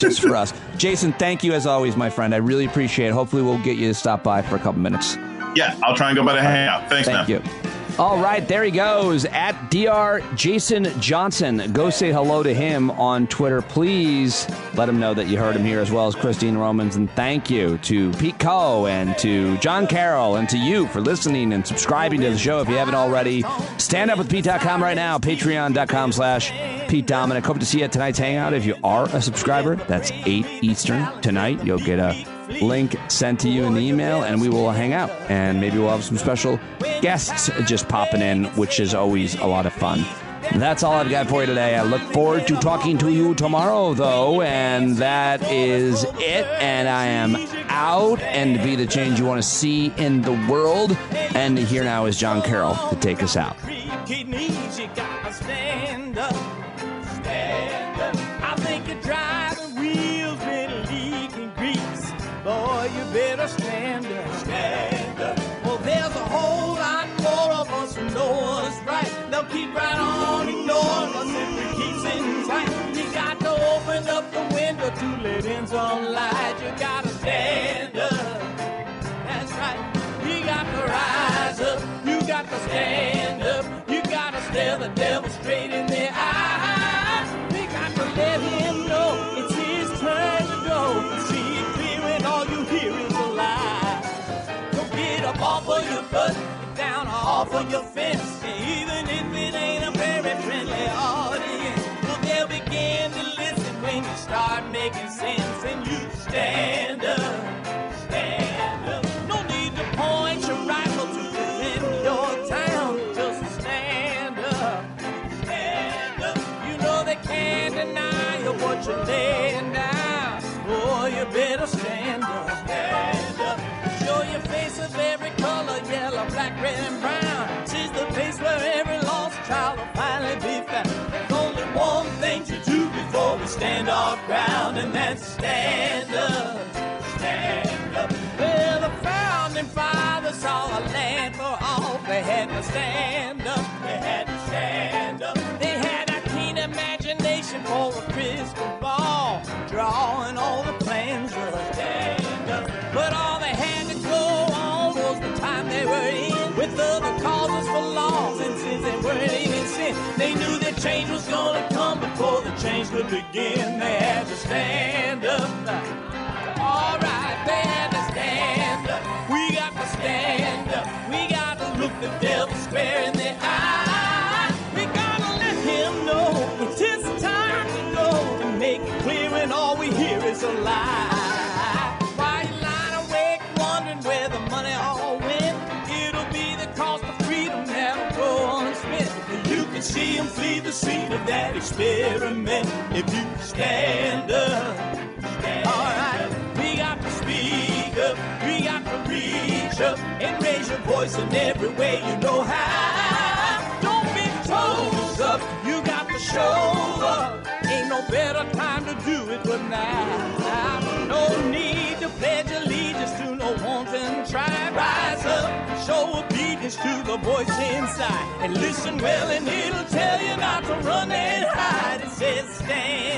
B: Just for us. Jason, thank you as always, my friend. I really appreciate it. Hopefully, we'll get you to stop by for a couple minutes.
T: Yeah, I'll try and go by the hangout. Thanks, man.
B: Thank you. All right, there he goes, at Dr. Jason Johnson. Go say hello to him on Twitter. Please let him know that you heard him here, as well as Christine Romans. And thank you to Pete Coe and to John Carroll and to you for listening and subscribing to the show. If you haven't already, standupwithpete.com right now, patreon.com/Pete Dominic. Hope to see you at tonight's hangout. If you are a subscriber, that's 8 Eastern tonight. You'll get a link sent to you in the email, and we will hang out, and maybe we'll have some special guests just popping in, which is always a lot of fun. That's all I've got for you today. I look forward to talking to you tomorrow, though, and that is it. And I am out, and to be the change you want to see in the world. And here now is John Carroll to take us out.
U: Boy, you better stand up. Stand up. Well, there's a whole lot more of us who know what's right. They'll keep right on ignoring us if we keep sitting tight. You got to open up the window to let in some light. You gotta stand up. That's right. You got to rise up. You got to stand up. You gotta stare the devil straight in the eye. We got to let him know it's his turn to go. All you hear is a lie. So get up off of your butt, get down off of your fence. Even if it ain't a very friendly audience, well, they'll begin to listen when you start making sense. And you stand up, stand up. No need to point your rifle to defend your town. Just stand up, stand up. You know they can't deny you what you're laying down. Boy, you better stand up. Stand up. Show your face of every color, yellow, black, red, and brown. She's the place where every lost child will finally be found. There's only one thing to do before we stand. stand our ground, and that's stand up, stand up. Well, the founding fathers saw a land for all. They had to stand up, they had to stand up. They had a keen imagination for a crystal ball, drawing all the plans of a stand up. But all they had to go on was the time they were in, with other causes for laws, and since they weren't in sin, they knew that change was gonna come before the change could begin. They had to stand up. All right, they had to stand up. We got to stand up. We got to look the devil square in the eye. We gotta let him know it's his time to go, and make it clear when all we hear is a lie. Why you lying awake wondering where the money all went? It'll be the cost of freedom that'll go unspent. You can see him flee the scene of that experiment if you stand up. All right, we got to speak up. We got to reach up and raise your voice in every way you know how. Don't be toes up. You got to show up. Ain't no better time to do it but now. No need to pledge allegiance to no wanton tribe. Rise up, show obedience to the voice inside, and listen well, and it'll tell you not to run and hide. It says stand